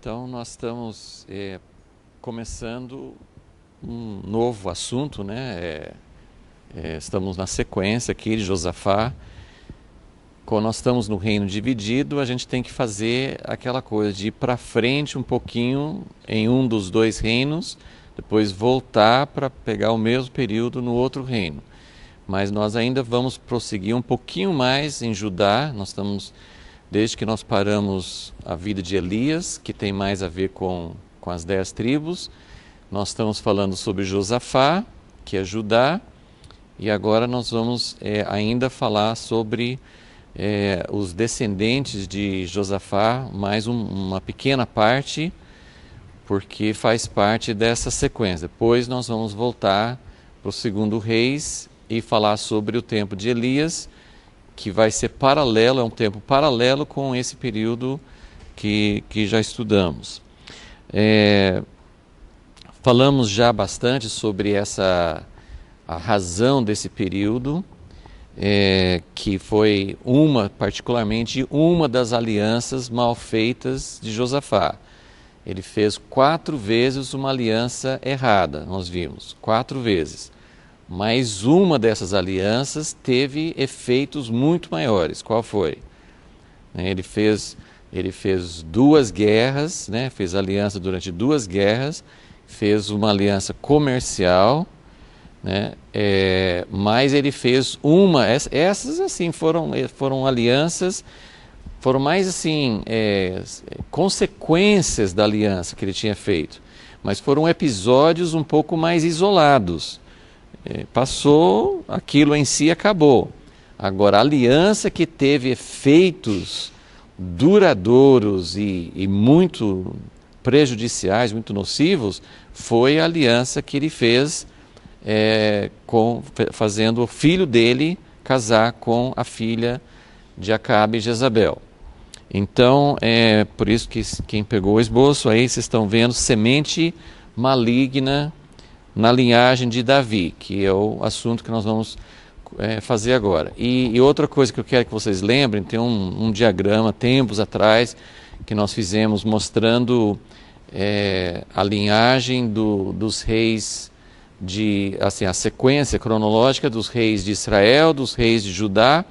Então nós estamos começando um novo assunto, né? Estamos na sequência aqui de Josafá. Quando nós estamos no reino dividido, a gente tem que fazer aquela coisa de ir para frente um pouquinho em um dos dois reinos, depois voltar para pegar o mesmo período no outro reino. Mas nós ainda vamos prosseguir um pouquinho mais em Judá. Nós estamos, desde que nós paramos a vida de Elias, que tem mais a ver com as 10 tribos, nós estamos falando sobre Josafá, que é Judá, e agora nós vamos ainda falar sobre os descendentes de Josafá, mais uma pequena parte, porque faz parte dessa sequência. Depois nós vamos voltar para o segundo Reis e falar sobre o tempo de Elias, que vai ser paralelo, é um tempo paralelo com esse período que já estudamos. Falamos já bastante sobre a razão desse período, que foi particularmente uma das alianças mal feitas de Josafá. Ele fez 4 vezes uma aliança errada, nós vimos, 4 vezes. Mas uma dessas alianças teve efeitos muito maiores. Qual foi? Ele fez 2 guerras, né? Fez aliança durante 2 guerras, fez uma aliança comercial, né? Mas ele fez essas assim foram alianças, foram mais assim consequências da aliança que ele tinha feito, mas foram episódios um pouco mais isolados. Passou, aquilo em si acabou. Agora, a aliança que teve efeitos duradouros e muito prejudiciais, muito nocivos, foi a aliança que ele fez fazendo o filho dele casar com a filha de Acabe e Jezabel. Então, por isso que quem pegou o esboço aí, vocês estão vendo semente maligna na linhagem de Davi, que é o assunto que nós vamos fazer agora. E outra coisa que eu quero que vocês lembrem, tem um diagrama, tempos atrás, que nós fizemos mostrando a linhagem dos reis, a sequência cronológica dos reis de Israel, dos reis de Judá,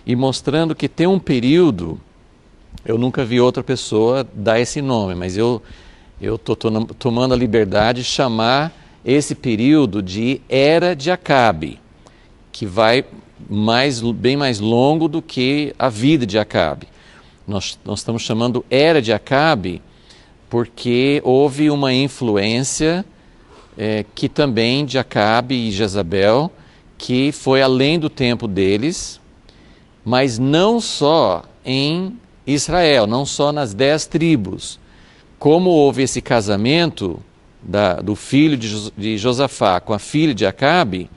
e mostrando que tem um período, eu nunca vi outra pessoa dar esse nome, mas eu estou tomando a liberdade de chamar esse período de Era de Acabe, que vai bem mais longo do que a vida de Acabe. Nós estamos chamando Era de Acabe porque houve uma influência que também de Acabe e Jezabel, que foi além do tempo deles, mas não só em Israel, não só nas 10 tribos. Como houve esse casamento do filho de Josafá com a filha de Acabe,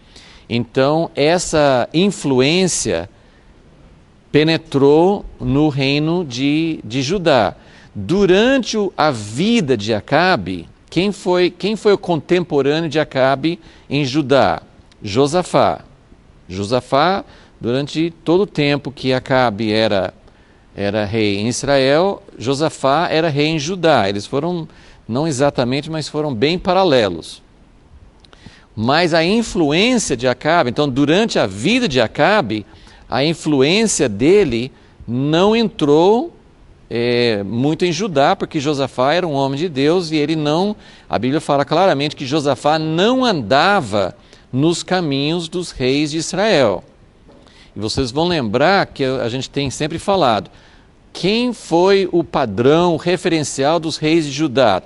então essa influência penetrou no reino de Judá. Durante a vida de Acabe, quem foi o contemporâneo de Acabe em Judá? Josafá. Josafá, durante todo o tempo que Acabe era rei em Israel, Josafá era rei em Judá. Eles foram, não exatamente, mas foram bem paralelos. Mas a influência de Acabe, então durante a vida de Acabe, a influência dele não entrou muito em Judá, porque Josafá era um homem de Deus e a Bíblia fala claramente que Josafá não andava nos caminhos dos reis de Israel. E vocês vão lembrar que a gente tem sempre falado, quem foi o padrão referencial dos reis de Judá,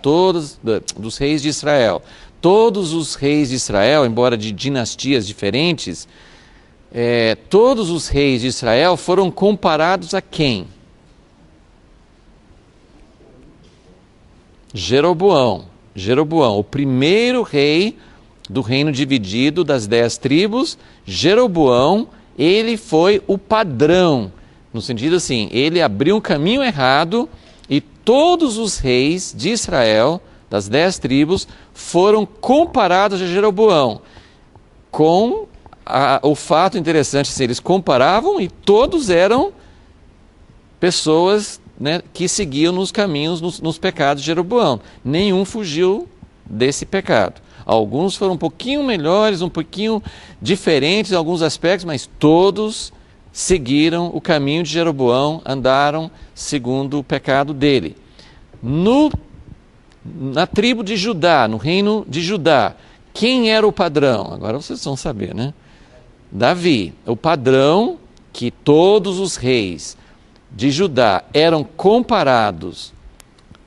dos reis de Israel? Todos os reis de Israel, embora de dinastias diferentes, todos os reis de Israel foram comparados a quem? Jeroboão, o primeiro rei do reino dividido das 10 tribos. Jeroboão, ele foi o padrão, no sentido assim, ele abriu um caminho errado e todos os reis de Israel, das 10 tribos, foram comparados a Jeroboão, com o fato interessante, assim, eles comparavam e todos eram pessoas né, que seguiam nos caminhos, nos pecados de Jeroboão. Nenhum fugiu desse pecado. Alguns foram um pouquinho melhores, um pouquinho diferentes em alguns aspectos, mas todos seguiram o caminho de Jeroboão, andaram segundo o pecado dele. Na tribo de Judá, no reino de Judá, quem era o padrão? Agora vocês vão saber, né? Davi. O padrão que todos os reis de Judá eram comparados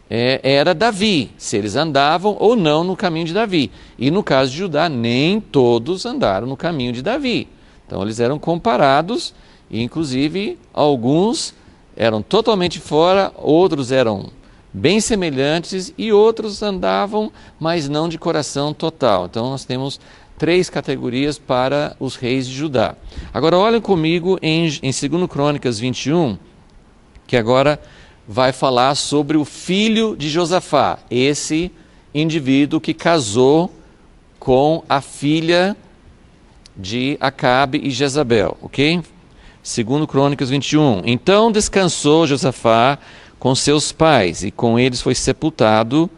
era Davi, se eles andavam ou não no caminho de Davi. E no caso de Judá, nem todos andaram no caminho de Davi. Então eles eram comparados, e inclusive alguns eram totalmente fora, outros eram bem semelhantes e outros andavam, mas não de coração total. Então nós temos 3 categorias para os reis de Judá. Agora olhem comigo em 2 Crônicas 21, que agora vai falar sobre o filho de Josafá, esse indivíduo que casou com a filha de Acabe e Jezabel, ok? 2 Crônicas 21. Então descansou Josafá com seus pais, e com eles foi sepultado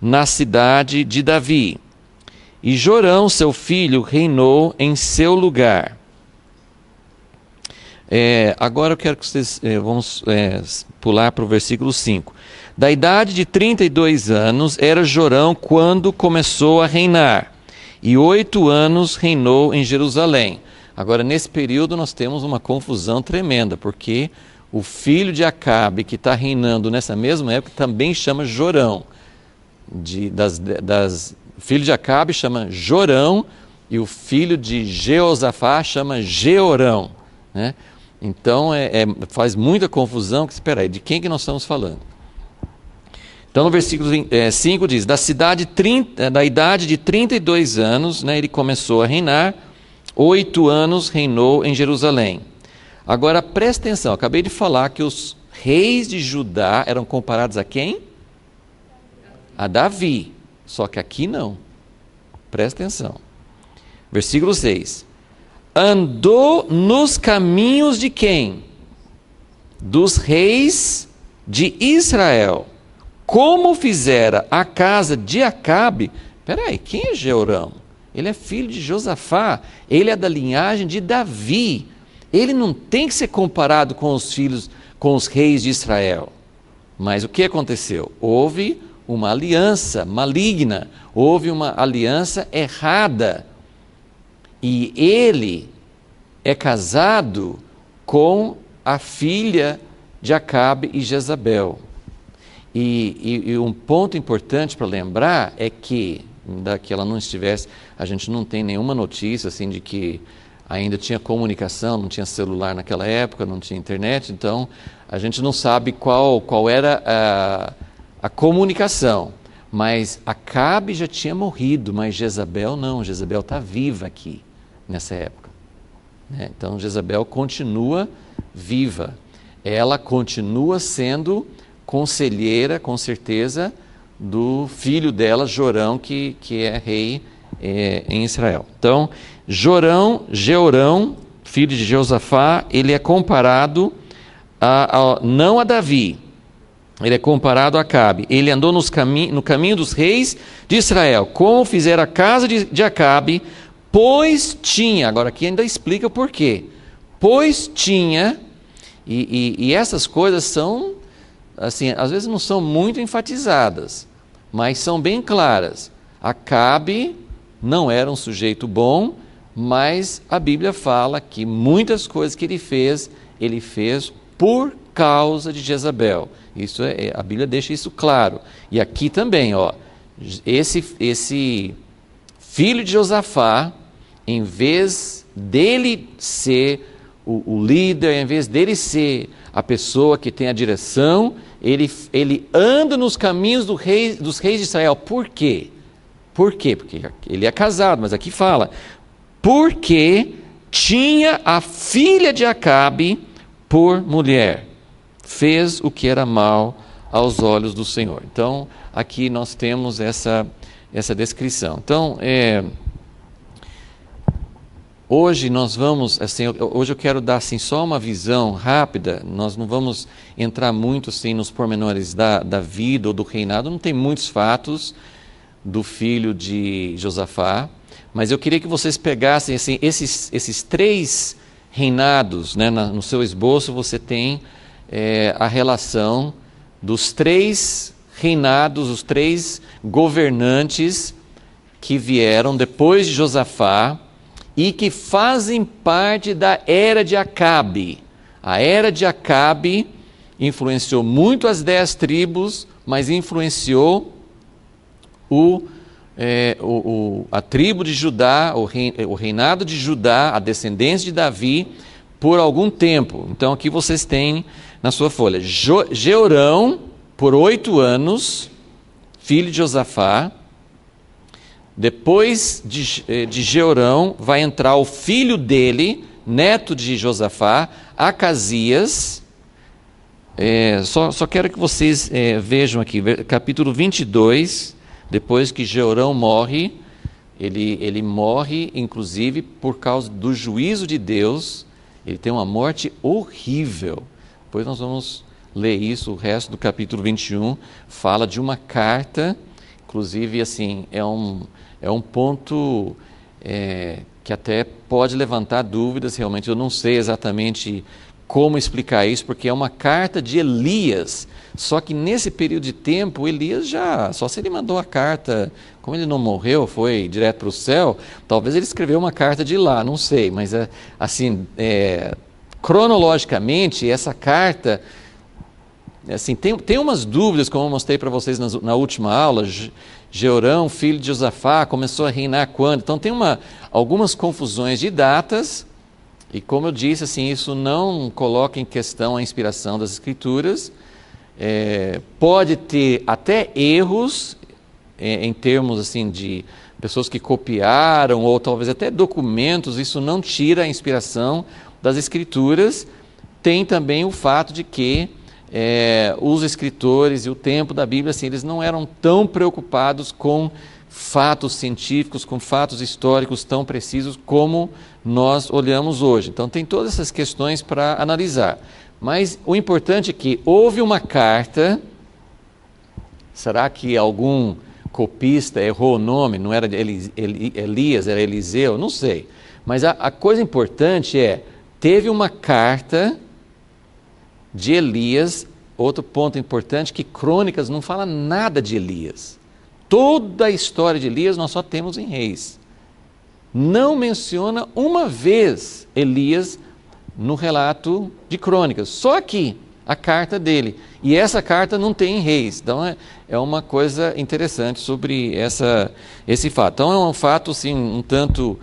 na cidade de Davi. E Jorão, seu filho, reinou em seu lugar. Agora eu quero que vocês vamos pular para o versículo 5. Da idade de 32 anos era Jorão quando começou a reinar, e 8 anos reinou em Jerusalém. Agora, nesse período, nós temos uma confusão tremenda, porque o filho de Acabe, que está reinando nessa mesma época, também chama Jorão. O filho de Acabe chama Jorão, e o filho de Jeosafá chama Jeorão, né? Então, faz muita confusão. Espera aí, de quem que nós estamos falando? Então, no versículo 5 diz, da idade de 32 anos, né, ele começou a reinar, 8 anos reinou em Jerusalém. Agora, presta atenção, acabei de falar que os reis de Judá eram comparados a quem? A Davi, só que aqui não. Presta atenção. Versículo 6. Andou nos caminhos de quem? Dos reis de Israel, como fizera a casa de Acabe. Peraí, quem é Jeorão? Ele é filho de Josafá, ele é da linhagem de Davi. Ele não tem que ser comparado com os reis de Israel. Mas o que aconteceu? Houve uma aliança maligna, houve uma aliança errada. E ele é casado com a filha de Acabe e Jezabel. E um ponto importante para lembrar é que, ainda que ela não estivesse, a gente não tem nenhuma notícia assim, de que ainda tinha comunicação, não tinha celular naquela época, não tinha internet, então a gente não sabe qual era a comunicação. Mas Acabe já tinha morrido, mas Jezabel não, Jezabel está viva aqui nessa época. Então Jezabel continua viva, ela continua sendo conselheira, com certeza, do filho dela, Jorão, que é rei em Israel. Então, Jeorão, filho de Josafá, ele é comparado não a Davi, ele é comparado a Acabe. Ele andou no caminho dos reis de Israel, como fizera a casa de Acabe, pois tinha, agora aqui ainda explica o porquê, pois tinha, e essas coisas são, assim, às vezes não são muito enfatizadas, mas são bem claras. Acabe não era um sujeito bom, mas a Bíblia fala que muitas coisas que ele fez por causa de Jezabel. Isso a Bíblia deixa isso claro. E aqui também, esse filho de Josafá, em vez dele ser o líder, em vez dele ser a pessoa que tem a direção, ele anda nos caminhos dos reis de Israel. Por quê? Por quê? Porque ele é casado, mas aqui fala, porque tinha a filha de Acabe por mulher, fez o que era mal aos olhos do Senhor. Então, aqui nós temos essa descrição. Então, Hoje nós vamos, assim, hoje eu quero dar assim, só uma visão rápida, nós não vamos entrar muito assim, nos pormenores da vida ou do reinado, não tem muitos fatos do filho de Josafá, mas eu queria que vocês pegassem assim, esses 3 reinados, né, no seu esboço você tem a relação dos 3 reinados, os 3 governantes que vieram depois de Josafá, e que fazem parte da era de Acabe. A era de Acabe influenciou muito as 10 tribos, mas influenciou a tribo de Judá, o reinado de Judá, a descendência de Davi, por algum tempo. Então aqui vocês têm na sua folha, Jeorão, por 8 anos, filho de Josafá. Depois de Jeorão, vai entrar o filho dele, neto de Josafá, Acasias. Só quero que vocês vejam aqui, capítulo 22, depois que Jeorão morre, ele morre, inclusive, por causa do juízo de Deus. Ele tem uma morte horrível. Depois nós vamos ler isso, o resto do capítulo 21 fala de uma carta, inclusive, assim, é um ponto que até pode levantar dúvidas, realmente eu não sei exatamente como explicar isso, porque é uma carta de Elias, só que nesse período de tempo, Elias só se ele mandou a carta, como ele não morreu, foi direto para o céu, talvez ele escreveu uma carta de lá, não sei, mas assim, cronologicamente, essa carta, assim, tem umas dúvidas, como eu mostrei para vocês na última aula. Jeorão, filho de Josafá, começou a reinar quando? Então tem algumas confusões de datas, e como eu disse, assim, isso não coloca em questão a inspiração das Escrituras. Pode ter até erros, em termos assim, de pessoas que copiaram, ou talvez até documentos, isso não tira a inspiração das Escrituras. Tem também o fato de que os escritores e o tempo da Bíblia, assim, eles não eram tão preocupados com fatos científicos, com fatos históricos tão precisos como nós olhamos hoje. Então tem todas essas questões para analisar. Mas o importante é que houve uma carta. Será que algum copista errou o nome? Não era Elias, era Eliseu? Não sei. Mas a coisa importante teve uma carta de Elias. Outro ponto importante, que Crônicas não fala nada de Elias. Toda a história de Elias nós só temos em Reis. Não menciona uma vez Elias no relato de Crônicas. Só aqui, a carta dele. E essa carta não tem em Reis. Então é uma coisa interessante sobre esse fato. Então é um fato assim, um tanto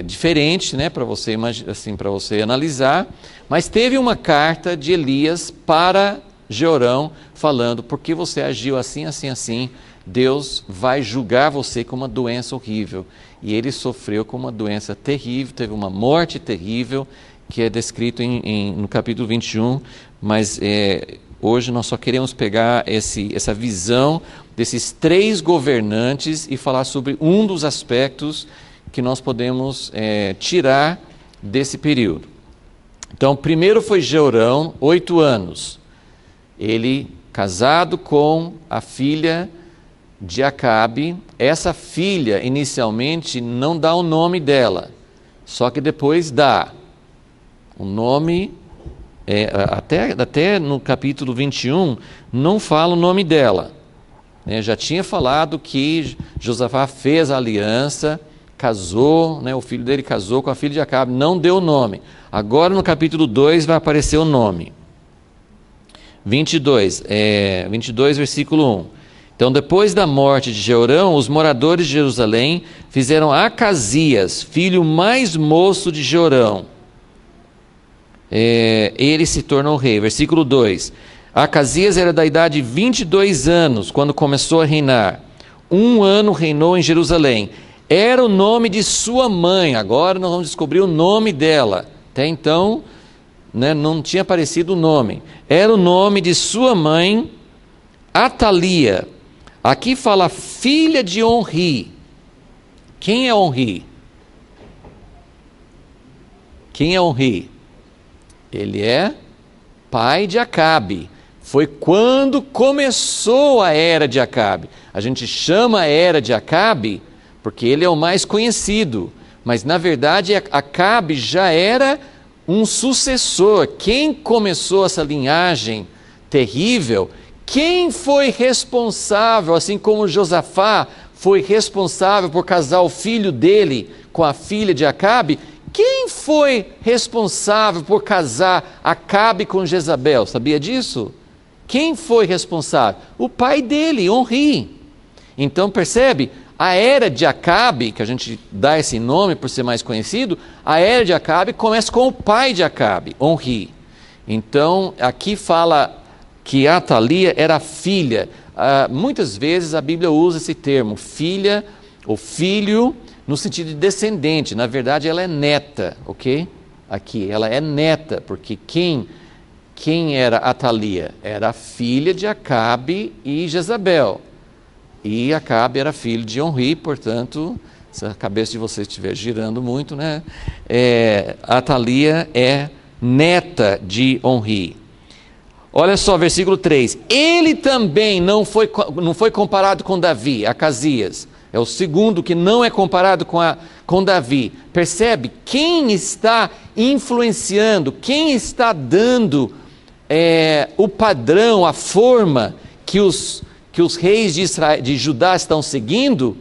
diferente, né, para você, assim, para você analisar. Mas teve uma carta de Elias para Jeorão, falando: porque você agiu assim, assim, assim, Deus vai julgar você com uma doença horrível. E ele sofreu com uma doença terrível, teve uma morte terrível, que é descrito no capítulo 21, mas hoje nós só queremos pegar essa visão desses 3 governantes e falar sobre um dos aspectos que nós podemos tirar desse período. Então, primeiro foi Jeorão, 8 anos. Ele casado com a filha de Acabe. Essa filha, inicialmente, não dá o nome dela, só que depois dá o nome, até no capítulo 21, não fala o nome dela. Já tinha falado que Josafá fez a aliança, casou, o filho dele casou com a filha de Acabe, não deu o nome. Agora no capítulo 2 vai aparecer o nome. 22, versículo 1. Então, depois da morte de Jeorão, os moradores de Jerusalém fizeram Acasias, filho mais moço de Jeorão. Ele se tornou rei. Versículo 2. Acasias era da idade de 22 anos, quando começou a reinar. 1 ano reinou em Jerusalém. Era o nome de sua mãe. Agora nós vamos descobrir o nome dela. Até então, não tinha aparecido o nome. Era o nome de sua mãe, Atalia. Aqui fala filha de Onri. Quem é Onri? Quem é Onri? Ele é pai de Acabe. Foi quando começou a era de Acabe. A gente chama a era de Acabe porque ele é o mais conhecido, mas na verdade Acabe já era um sucessor. Quem começou essa linhagem terrível, quem foi responsável, assim como Josafá foi responsável por casar o filho dele com a filha de Acabe, quem foi responsável por casar Acabe com Jezabel? Sabia disso? Quem foi responsável? O pai dele, Onri. Então percebe, a era de Acabe, que a gente dá esse nome por ser mais conhecido, a era de Acabe começa com o pai de Acabe, Onri. Então aqui fala que Atalia era filha. Muitas vezes a Bíblia usa esse termo, filha ou filho, no sentido de descendente. Na verdade ela é neta, ok? Aqui, ela é neta, porque quem era Atalia? Era a filha de Acabe e Jezabel. E Acabe era filho de Onri, portanto, se a cabeça de vocês estiver girando muito, né? Atalia é neta de Onri. Olha só, versículo 3. Ele também não foi comparado com Davi, Acasias. É o segundo que não é comparado com Davi. Percebe? Quem está influenciando, quem está dando o padrão, a forma que os reis de Judá estão seguindo,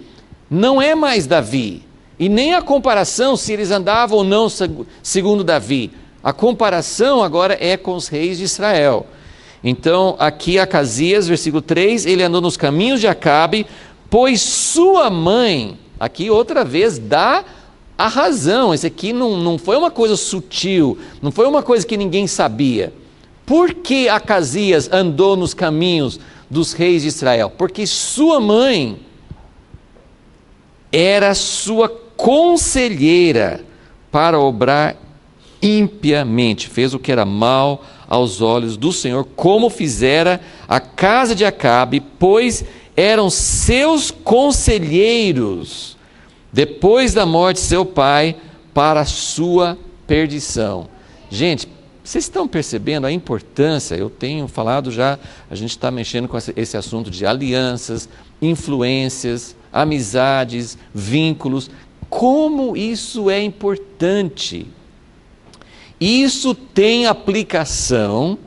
não é mais Davi. E nem a comparação se eles andavam ou não segundo Davi. A comparação agora é com os reis de Israel. Então, aqui Acasias, versículo 3, ele andou nos caminhos de Acabe, pois sua mãe, aqui outra vez, dá a razão. Isso aqui não foi uma coisa sutil, não foi uma coisa que ninguém sabia. Por que Acasias andou nos caminhos dos reis de Israel? Porque sua mãe era sua conselheira para obrar impiamente, fez o que era mal aos olhos do Senhor, como fizera a casa de Acabe, pois eram seus conselheiros, depois da morte de seu pai, para a sua perdição. Gente, vocês estão percebendo a importância? Eu tenho falado já, a gente está mexendo com esse assunto de alianças, influências, amizades, vínculos, como isso é importante. Isso tem aplicação,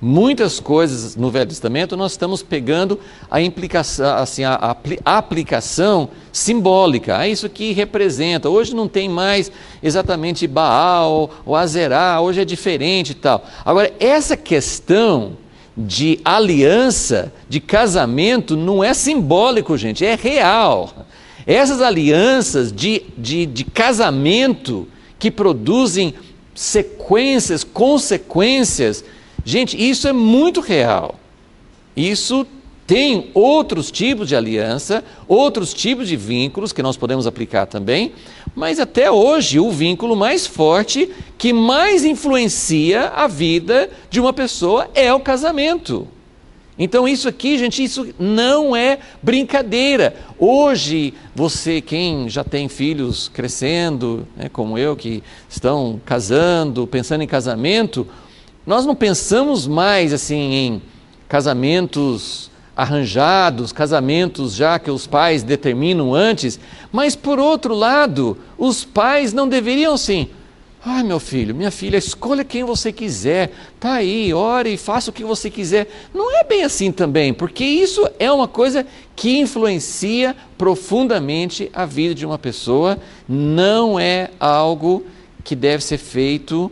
muitas coisas no Velho Testamento nós estamos pegando a implicação, assim, a aplicação simbólica. Isso aqui representa, hoje não tem mais exatamente Baal ou Azerá, hoje é diferente e tal. Agora, essa questão de aliança, de casamento, não é simbólico, gente, é real. Essas alianças de casamento que produzem sequências, consequências, gente, isso é muito real. Isso tem outros tipos de aliança, outros tipos de vínculos que nós podemos aplicar também, mas até hoje o vínculo mais forte, que mais influencia a vida de uma pessoa é o casamento. Então isso aqui, gente, isso não é brincadeira. Hoje, quem já tem filhos crescendo, né, como eu, que estão casando, pensando em casamento, nós não pensamos mais assim em casamentos arranjados, casamentos já que os pais determinam antes, mas por outro lado, os pais não deveriam assim, ai meu filho, minha filha, escolha quem você quiser, tá aí, ore e faça o que você quiser. Não é bem assim também, porque isso é uma coisa que influencia profundamente a vida de uma pessoa, não é algo que deve ser feito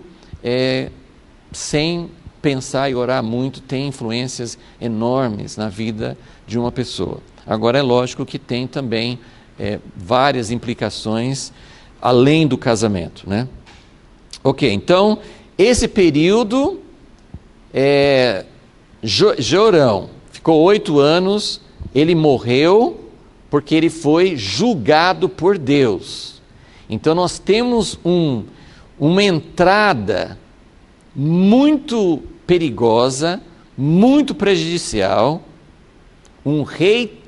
sem pensar e orar muito, tem influências enormes na vida de uma pessoa. Agora é lógico que tem também várias implicações além do casamento, né? Ok, então, esse período, Jorão ficou 8 anos, ele morreu porque ele foi julgado por Deus. Então, nós temos uma entrada muito perigosa, muito prejudicial, um rei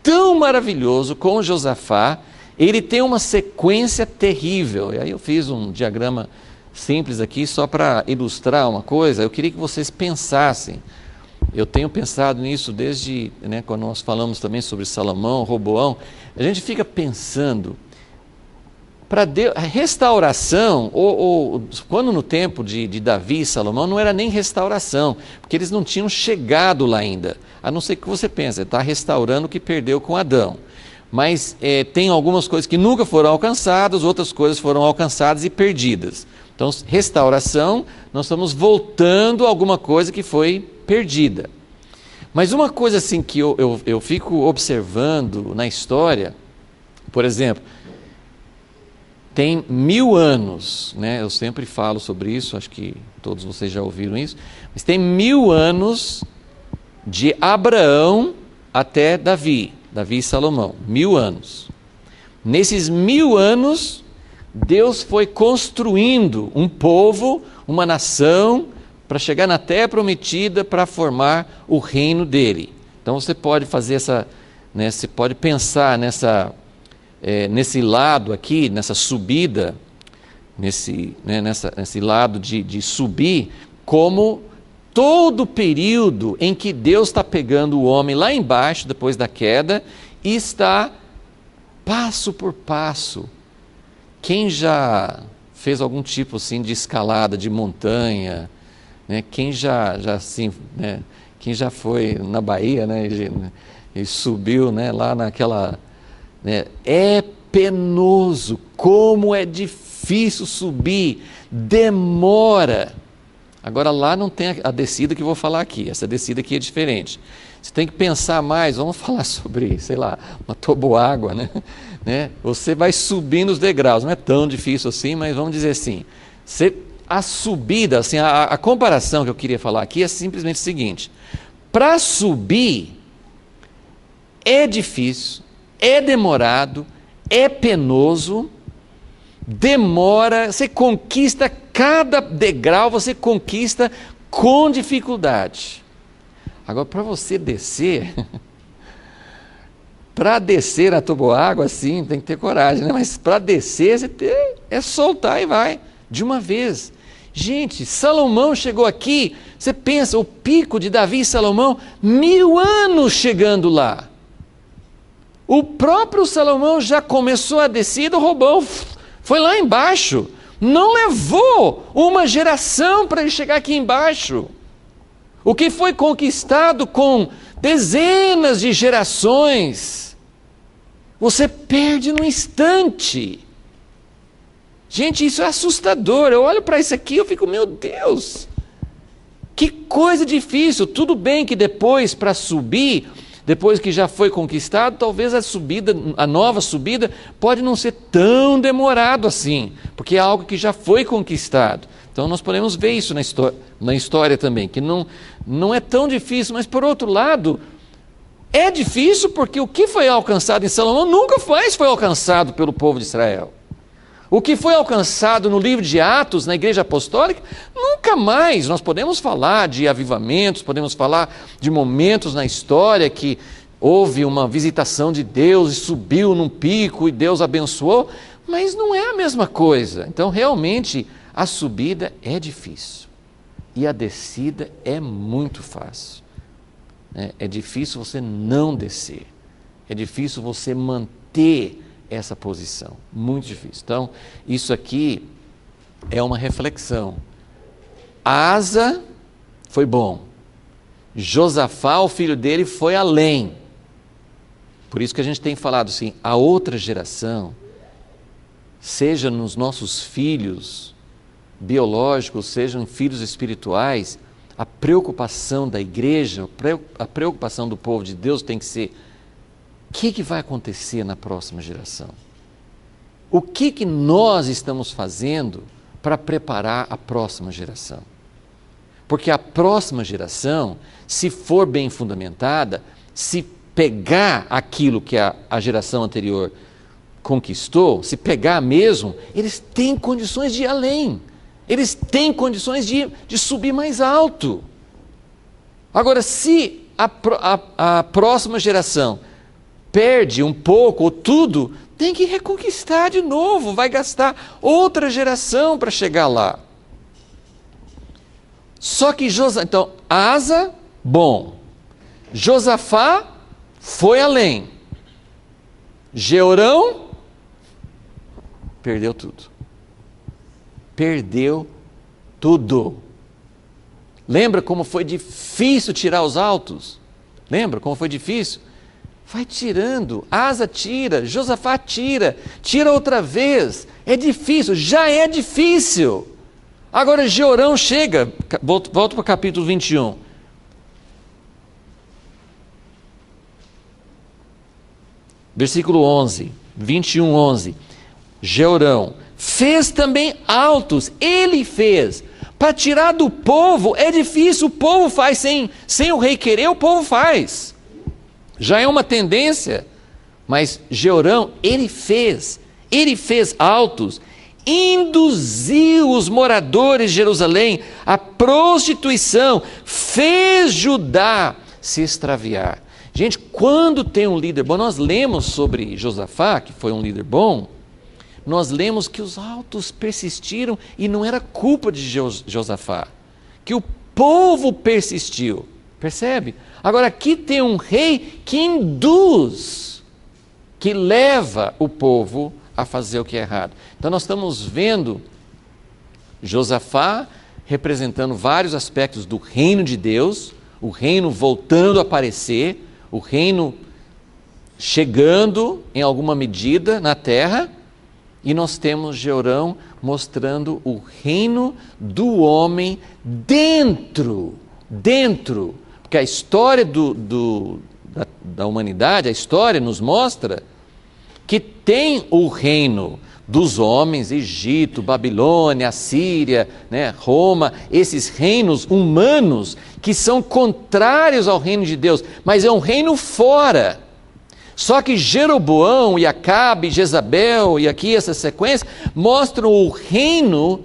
tão maravilhoso como Josafá, ele tem uma sequência terrível. E aí eu fiz um diagrama simples aqui, só para ilustrar uma coisa. Eu queria que vocês pensassem. Eu tenho pensado nisso desde, quando nós falamos também sobre Salomão, Roboão. A gente fica pensando, para Deus, a restauração, quando no tempo de Davi e Salomão, não era nem restauração, porque eles não tinham chegado lá ainda. A não ser que você pense, está restaurando o que perdeu com Adão. Mas tem algumas coisas que nunca foram alcançadas, outras coisas foram alcançadas e perdidas. Então, restauração, nós estamos voltando a alguma coisa que foi perdida. Mas uma coisa assim que eu fico observando na história, por exemplo, tem 1000 anos, eu sempre falo sobre isso, acho que todos vocês já ouviram isso, mas tem 1000 anos de Abraão até Davi e Salomão, 1000 anos. Nesses 1000 anos, Deus foi construindo um povo, uma nação, para chegar na terra prometida, para formar o reino dele. Então você pode fazer você pode pensar nesse lado aqui, nessa subida, nesse lado de subir, como todo o período em que Deus está pegando o homem lá embaixo, depois da queda, e está passo por passo. Quem já fez algum tipo assim de escalada de montanha, quem já assim, quem já foi na Bahia, e subiu, lá naquela, é penoso, como é difícil subir, demora. Agora lá não tem a descida que eu vou falar aqui, essa descida aqui é diferente. Você tem que pensar mais, vamos falar sobre, sei lá, uma toboágua, Você vai subindo os degraus, não é tão difícil assim, mas vamos dizer assim, a subida, assim, a comparação que eu queria falar aqui é simplesmente o seguinte: para subir é difícil, é demorado, é penoso, demora, você conquista cada degrau, você conquista com dificuldade. Agora, para você descer, para descer a toboágua, assim, tem que ter coragem, Mas para descer, é soltar e vai, de uma vez. Gente, Salomão chegou aqui, você pensa, o pico de Davi e Salomão, 1000 anos chegando lá. O próprio Salomão já começou a descida, o Roboão foi lá embaixo. Não levou uma geração para ele chegar aqui embaixo. O que foi conquistado com dezenas de gerações, você perde num instante. Gente, isso é assustador. Eu olho para isso aqui e eu fico, meu Deus, que coisa difícil. Tudo bem que depois, para subir, depois que já foi conquistado, talvez a nova subida pode não ser tão demorado assim, porque é algo que já foi conquistado. Então nós podemos ver isso na história também, que não é tão difícil, mas por outro lado, é difícil porque o que foi alcançado em Salomão nunca mais foi alcançado pelo povo de Israel. O que foi alcançado no livro de Atos, na igreja apostólica, nunca mais. Nós podemos falar de avivamentos, podemos falar de momentos na história que houve uma visitação de Deus e subiu num pico e Deus abençoou, mas não é a mesma coisa. Então, realmente, a subida é difícil e a descida é muito fácil. É difícil você não descer, é difícil você manter essa posição, muito difícil. Então, isso aqui é uma reflexão. Asa foi bom, Josafá, o filho dele, foi além. Por isso que a gente tem falado assim, a outra geração, seja nos nossos filhos biológicos, sejam filhos espirituais, a preocupação da igreja, a preocupação do povo de Deus tem que ser: o que vai acontecer na próxima geração? O que nós estamos fazendo para preparar a próxima geração? Porque a próxima geração, se for bem fundamentada, se pegar aquilo que a geração anterior conquistou, se pegar mesmo, eles têm condições de ir além. Eles têm condições de subir mais alto. Agora, se a próxima geração perde um pouco ou tudo, tem que reconquistar de novo, vai gastar outra geração para chegar lá. Só que então, Asa, bom. Josafá foi além. Jeorão perdeu tudo. Perdeu tudo. Lembra como foi difícil tirar os altos? Lembra como foi difícil? Vai tirando. Asa tira, Josafá tira, tira outra vez. É difícil, já é difícil. Agora Jeorão chega, volta para o capítulo 21. Versículo 11, 21, 11. Jeorão fez também altos, ele fez. Para tirar do povo é difícil, o povo faz, sem o rei querer, o povo faz. Já é uma tendência, mas Jeorão, ele fez altos, induziu os moradores de Jerusalém à prostituição, fez Judá se extraviar. Gente, quando tem um líder bom, nós lemos sobre Josafá, que foi um líder bom, nós lemos que os altos persistiram e não era culpa de Josafá, que o povo persistiu, percebe? Agora aqui tem um rei que induz, que leva o povo a fazer o que é errado. Então nós estamos vendo Josafá representando vários aspectos do reino de Deus, o reino voltando a aparecer, o reino chegando em alguma medida na terra, e nós temos Jeorão mostrando o reino do homem dentro, porque a história da humanidade, a história nos mostra que tem o reino dos homens, Egito, Babilônia, Assíria, Roma, esses reinos humanos que são contrários ao reino de Deus, mas é um reino fora. Só que Jeroboão e Acabe, Jezabel e aqui essa sequência mostram o reino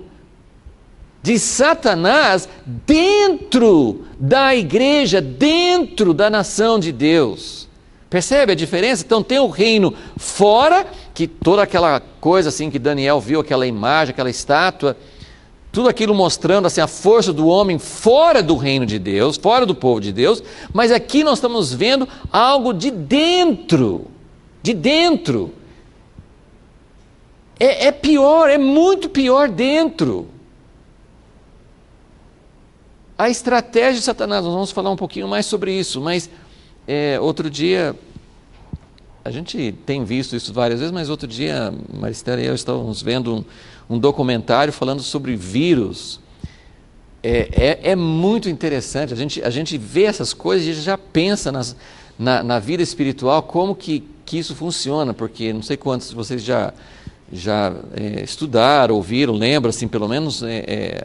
de Satanás dentro da igreja, dentro da nação de Deus. Percebe a diferença? Então tem o reino fora, que toda aquela coisa assim que Daniel viu, aquela imagem, aquela estátua, tudo aquilo mostrando assim, a força do homem fora do reino de Deus, fora do povo de Deus, mas aqui nós estamos vendo algo de dentro, é pior, é muito pior dentro. A estratégia de Satanás, nós vamos falar um pouquinho mais sobre isso, mas outro dia, a gente tem visto isso várias vezes, mas outro dia, Maristela e eu estávamos vendo um documentário falando sobre vírus. É muito interessante, a gente vê essas coisas e já pensa na vida espiritual, como que isso funciona, porque não sei quantos de vocês já estudaram, ouviram, lembram, assim, pelo menos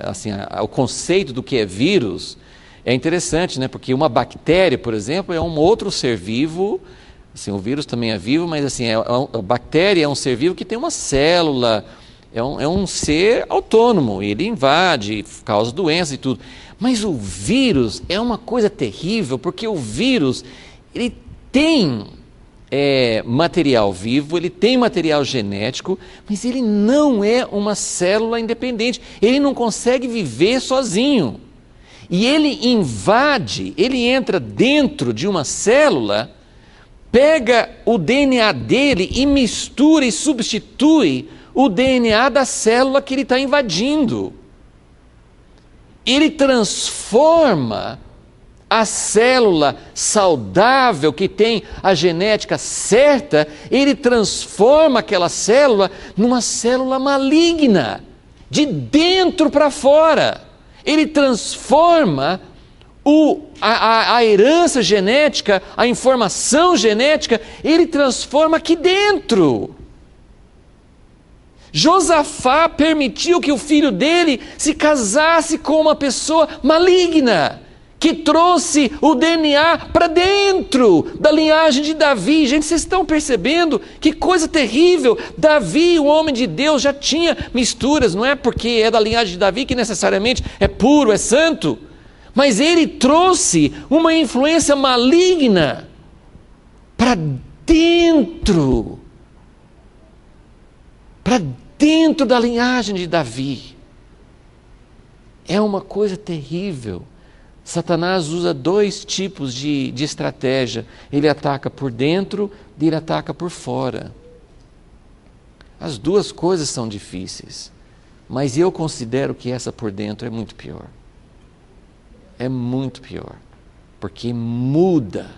assim, o conceito do que é vírus. É interessante, né? Porque uma bactéria, por exemplo, é um outro ser vivo. Assim, o vírus também é vivo, mas assim, a bactéria é um ser vivo que tem uma célula, é um ser autônomo, ele invade, causa doenças e tudo. Mas o vírus é uma coisa terrível, porque o vírus, ele tem material vivo, ele tem material genético, mas ele não é uma célula independente, ele não consegue viver sozinho. E ele invade, ele entra dentro de uma célula, pega o DNA dele e mistura e substitui o DNA da célula que ele está invadindo. Ele transforma a célula saudável, que tem a genética certa, ele transforma aquela célula numa célula maligna, de dentro para fora. Ele transforma a herança genética, a informação genética, ele transforma aqui dentro. Josafá permitiu que o filho dele se casasse com uma pessoa maligna, que trouxe o DNA para dentro da linhagem de Davi. Gente, vocês estão percebendo que coisa terrível? Davi, o homem de Deus, já tinha misturas, não é porque é da linhagem de Davi que necessariamente é puro, é santo, mas ele trouxe uma influência maligna para dentro da linhagem de Davi. É uma coisa terrível. Satanás usa dois tipos de estratégia. Ele ataca por dentro e ele ataca por fora. As duas coisas são difíceis, mas eu considero que essa por dentro é muito pior. É muito pior, porque muda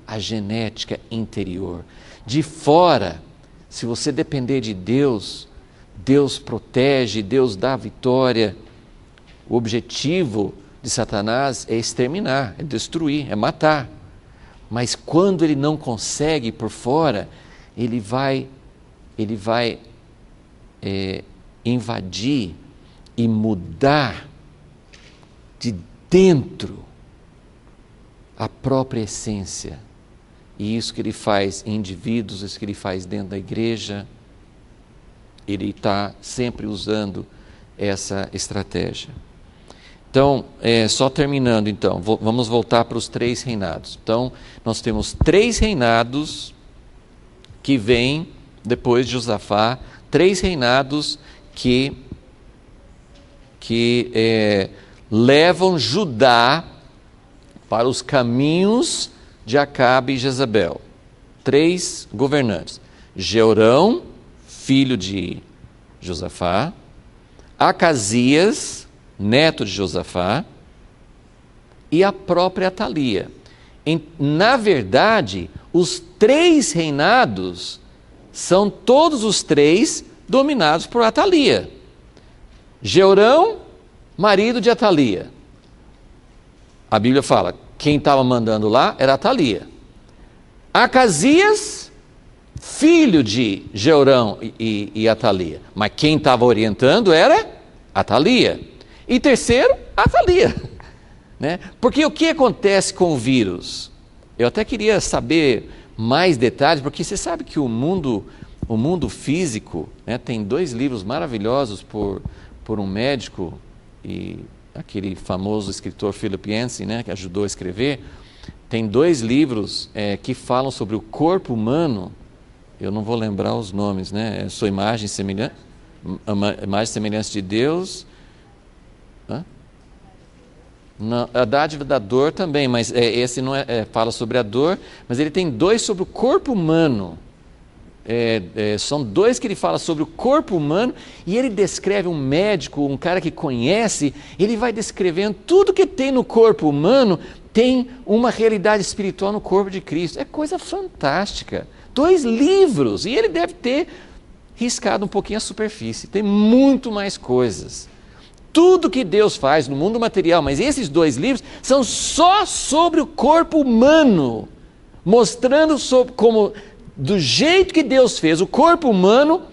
a genética interior. De fora, se você depender de Deus, Deus protege, Deus dá vitória. O objetivo de Satanás é exterminar, é destruir, é matar. Mas quando ele não consegue por fora, ele vai invadir e mudar de dentro a própria essência. E isso que ele faz em indivíduos, isso que ele faz dentro da igreja, ele está sempre usando essa estratégia. Então, só terminando então, vamos voltar para os 3 reinados. Então, nós temos 3 reinados que vêm depois de Josafá, 3 reinados que levam Judá para os caminhos de Acabe e Jezabel. 3 governantes: Jeorão, filho de Josafá; Acasias, neto de Josafá; e a própria Atalia. Na verdade, os 3 reinados são todos os 3 dominados por Atalia. Jeorão, marido de Atalia. A Bíblia fala, quem estava mandando lá era Atalia. Acasias, filho de Jeorão e Atalia. Mas quem estava orientando era Atalia. E terceiro, Atalia. Né? Porque o que acontece com o vírus? Eu até queria saber mais detalhes, porque você sabe que o mundo físico, né, tem 2 livros maravilhosos por um médico e aquele famoso escritor Philip Yancey, né, que ajudou a escrever. Tem 2 livros que falam sobre o corpo humano. Eu não vou lembrar os nomes, né? Sua imagem e semelhança de Deus. Não, a dádiva da dor também, mas esse não fala sobre a dor, mas ele tem 2 sobre o corpo humano. São 2 que ele fala sobre o corpo humano, e ele descreve um médico, um cara que conhece, ele vai descrevendo tudo que tem no corpo humano, tem uma realidade espiritual no corpo de Cristo. É coisa fantástica. 2 livros, e ele deve ter riscado um pouquinho a superfície, tem muito mais coisas. Tudo que Deus faz no mundo material, mas esses 2 livros são só sobre o corpo humano, mostrando como, do jeito que Deus fez, o corpo humano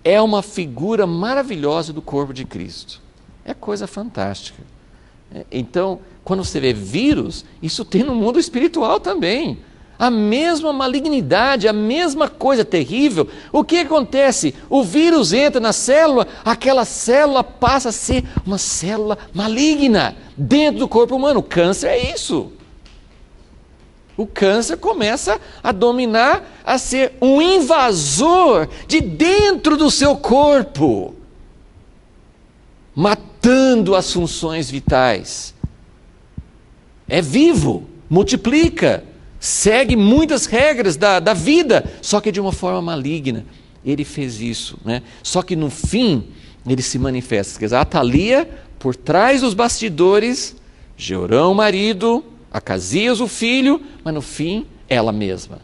é uma figura maravilhosa do corpo de Cristo. É coisa fantástica. Então, quando você vê vírus, isso tem no mundo espiritual também. A mesma malignidade, a mesma coisa terrível. O que acontece? O vírus entra na célula, aquela célula passa a ser uma célula maligna dentro do corpo humano. O câncer é isso. O câncer começa a dominar, a ser um invasor de dentro do seu corpo, matando as funções vitais. É vivo, multiplica, segue muitas regras da vida, só que de uma forma maligna. Ele fez isso, né? Só que no fim, ele se manifesta. Quer dizer, a Atalia, por trás dos bastidores, Jeorão, o marido, Acasias, o filho, mas no fim, ela mesma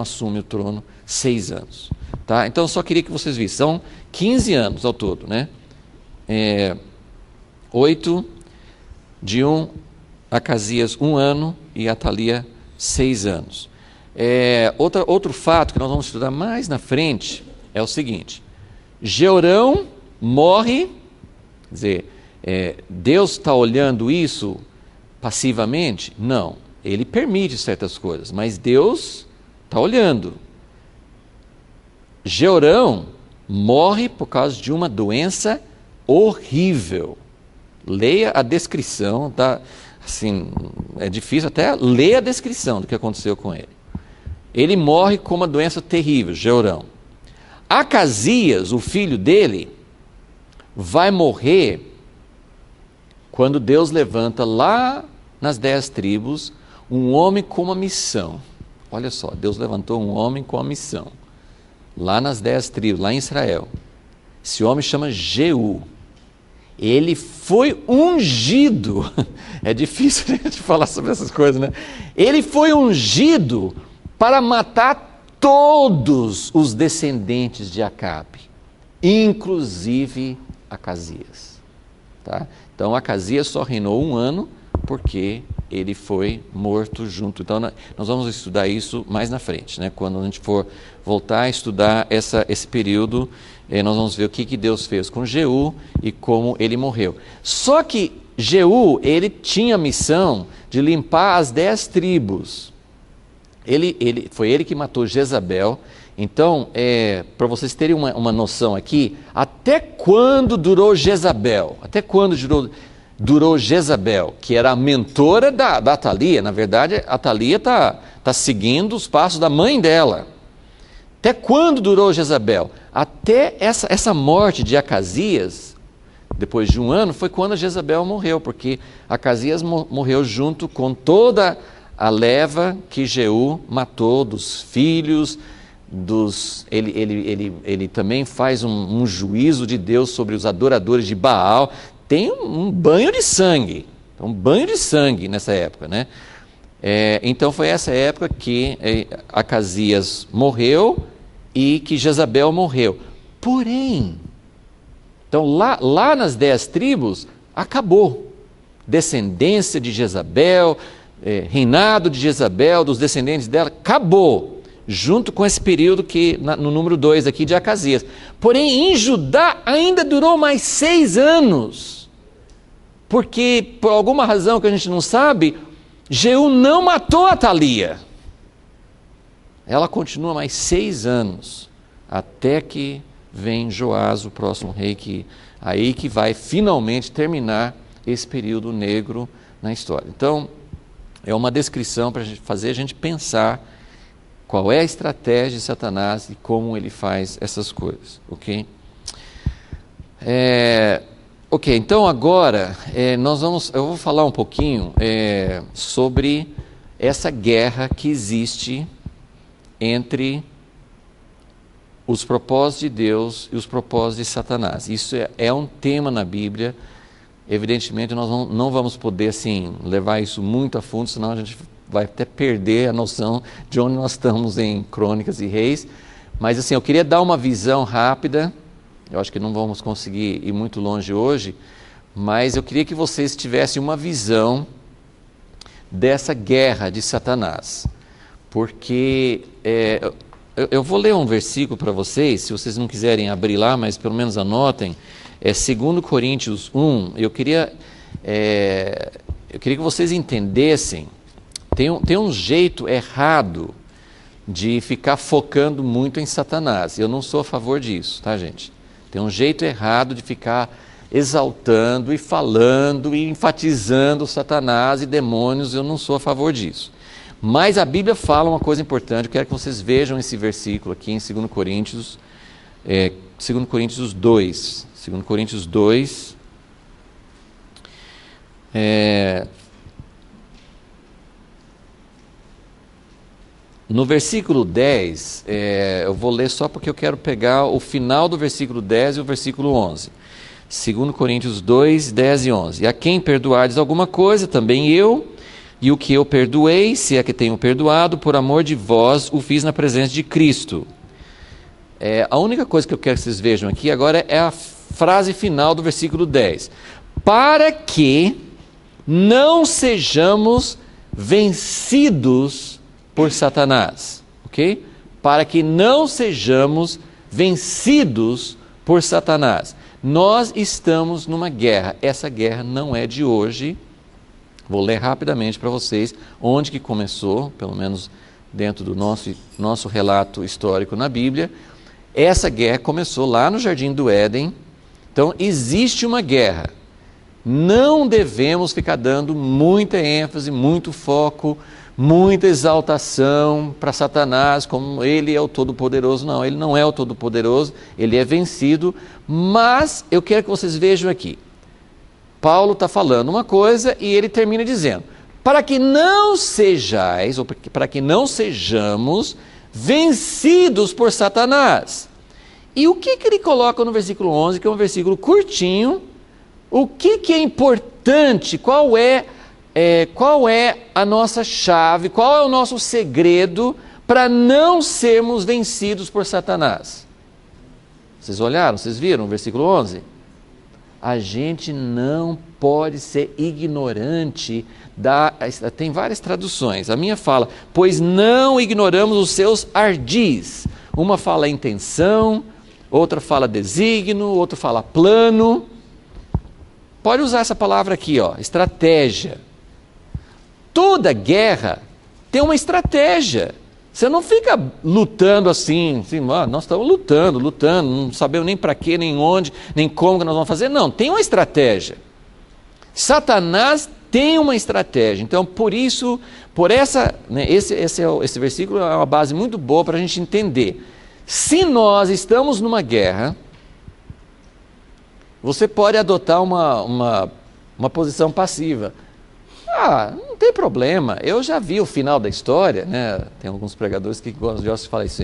assume o trono, 6 anos. Tá? Então, eu só queria que vocês vissem, são 15 anos ao todo, né? 8 de Acasias 1 ano e Atalia 6 anos. Outro fato que nós vamos estudar mais na frente é o seguinte: Jeorão morre, quer dizer, Deus está olhando isso passivamente? Não, ele permite certas coisas, mas Deus está olhando. Jeorão morre por causa de uma doença horrível. Leia a descrição, assim, é difícil até ler a descrição do que aconteceu com ele. Ele morre com uma doença terrível, Jeorão. Acasias, o filho dele, vai morrer quando Deus levanta lá nas 10 tribos um homem com uma missão. Olha só, Deus levantou um homem com uma missão, lá nas 10 tribos, lá em Israel. Esse homem chama Jeú. Ele foi ungido. É difícil a gente falar sobre essas coisas, né? Ele foi ungido para matar todos os descendentes de Acabe, inclusive Acasias. Tá? Então Acasias só reinou 1 ano porque ele foi morto junto. Então nós vamos estudar isso mais na frente, né? Quando a gente for voltar a estudar esse período, nós vamos ver o que Deus fez com Jeú e como ele morreu. Só que Jeú, ele tinha a missão de limpar as 10 tribos. Foi ele que matou Jezabel. Então, para vocês terem uma noção aqui, até quando durou Jezabel? Até quando durou Jezabel, que era a mentora da Atalia? Na verdade, a Atalia está seguindo os passos da mãe dela. Até quando durou Jezabel? Até essa morte de Acasias, depois de 1 ano, foi quando Jezabel morreu, porque Acasias morreu junto com toda a leva que Jeú matou dos filhos. Ele também faz um juízo de Deus sobre os adoradores de Baal. Tem um banho de sangue, nessa época, né? Então foi essa época que Acasias morreu e que Jezabel morreu. Porém, então lá nas 10 tribos, acabou. Descendência de Jezabel, reinado de Jezabel, dos descendentes dela, acabou. Junto com esse período no número 2 aqui de Acasias. Porém, em Judá ainda durou mais 6 anos. Porque, por alguma razão que a gente não sabe, Jeú não matou Atalia. Ela continua mais 6 anos, até que vem Joás, o próximo rei, aí que vai finalmente terminar esse período negro na história. Então, é uma descrição para fazer a gente pensar qual é a estratégia de Satanás e como ele faz essas coisas, ok? Ok, então agora eu vou falar um pouquinho sobre essa guerra que existe entre os propósitos de Deus e os propósitos de Satanás. Isso é um tema na Bíblia. Evidentemente nós não vamos poder assim, levar isso muito a fundo, senão a gente vai até perder a noção de onde nós estamos em Crônicas e Reis. Mas assim, eu queria dar uma visão rápida. Eu acho que não vamos conseguir ir muito longe hoje, mas eu queria que vocês tivessem uma visão dessa guerra de Satanás. Porque eu vou ler um versículo para vocês, se vocês não quiserem abrir lá, mas pelo menos anotem. 2 Coríntios 1. Eu queria que vocês entendessem. Tem um jeito errado de ficar focando muito em Satanás. Eu não sou a favor disso, tá, gente? Tem um jeito errado de ficar exaltando e falando e enfatizando Satanás e demônios. Eu não sou a favor disso. Mas a Bíblia fala uma coisa importante. Eu quero que vocês vejam esse versículo aqui em 2 Coríntios, 2 Coríntios 2. 2 Coríntios 2. No versículo 10, eu vou ler só porque eu quero pegar o final do versículo 10 e o versículo 11. 2 Coríntios 2, 10 e 11. E a quem perdoardes alguma coisa, também eu, e o que eu perdoei, se é que tenho perdoado, por amor de vós, o fiz na presença de Cristo. A única coisa que eu quero que vocês vejam aqui agora é a frase final do versículo 10. Para que não sejamos vencidos por Satanás, ok? Para que não sejamos vencidos por Satanás. Nós estamos numa guerra. Essa guerra não é de hoje. Vou ler rapidamente para vocês onde que começou, pelo menos dentro do nosso relato histórico na Bíblia. Essa guerra começou lá no Jardim do Éden. Então, existe uma guerra. Não devemos ficar dando muita ênfase, muito foco, muita exaltação para Satanás, como ele é o Todo-Poderoso. Não, ele não é o Todo-Poderoso, ele é vencido. Mas eu quero que vocês vejam aqui. Paulo está falando uma coisa e ele termina dizendo: para que não sejais, ou para que não sejamos vencidos por Satanás. E o que ele coloca no versículo 11, que é um versículo curtinho? O que é importante? Qual é a nossa chave? Qual é o nosso segredo para não sermos vencidos por Satanás? Vocês olharam? Vocês viram o versículo 11? A gente não pode ser ignorante tem várias traduções. A minha fala: pois não ignoramos os seus ardis. Uma fala intenção, outra fala desígnio, outra fala plano. Pode usar essa palavra aqui, ó, estratégia. Toda guerra tem uma estratégia. Você não fica lutando assim, nós estamos lutando, não sabemos nem para quê, nem onde, nem como que nós vamos fazer. Não, tem uma estratégia. Satanás tem uma estratégia. Então, por isso, esse versículo é uma base muito boa para a gente entender. Se nós estamos numa guerra, você pode adotar uma posição passiva. Não tem problema, eu já vi o final da história, né? Tem alguns pregadores que gostam de falar isso.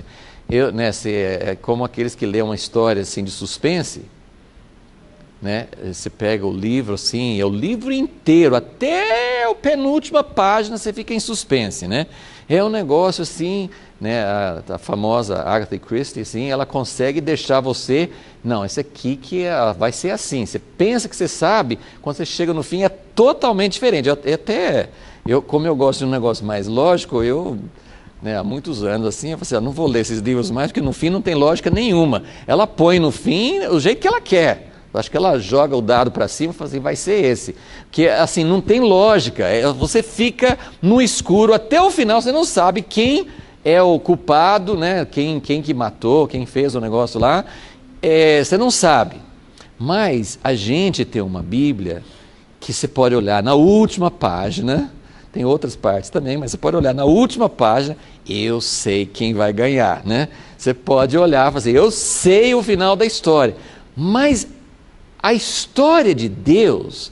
É como aqueles que lêem uma história assim, de suspense, né? Você pega o livro assim, é o livro inteiro, até a penúltima página você fica em suspense, né? É um negócio assim, né? A famosa Agatha Christie, assim, ela consegue deixar você, não, esse aqui vai ser assim, você pensa que você sabe, quando você chega no fim é totalmente diferente. Como eu gosto de um negócio mais lógico, há muitos anos assim, eu falei assim, não vou ler esses livros mais, porque no fim não tem lógica nenhuma. Ela põe no fim o jeito que ela quer. Acho que ela joga o dado para cima e fala assim, vai ser esse. Porque assim, não tem lógica. Você fica no escuro até o final, você não sabe quem é o culpado, né? Quem que matou, quem fez o negócio lá. Você não sabe. Mas a gente tem uma Bíblia que você pode olhar na última página, tem outras partes também, mas você pode olhar na última página, eu sei quem vai ganhar, né? Você pode olhar e falar assim, eu sei o final da história. Mas a história de Deus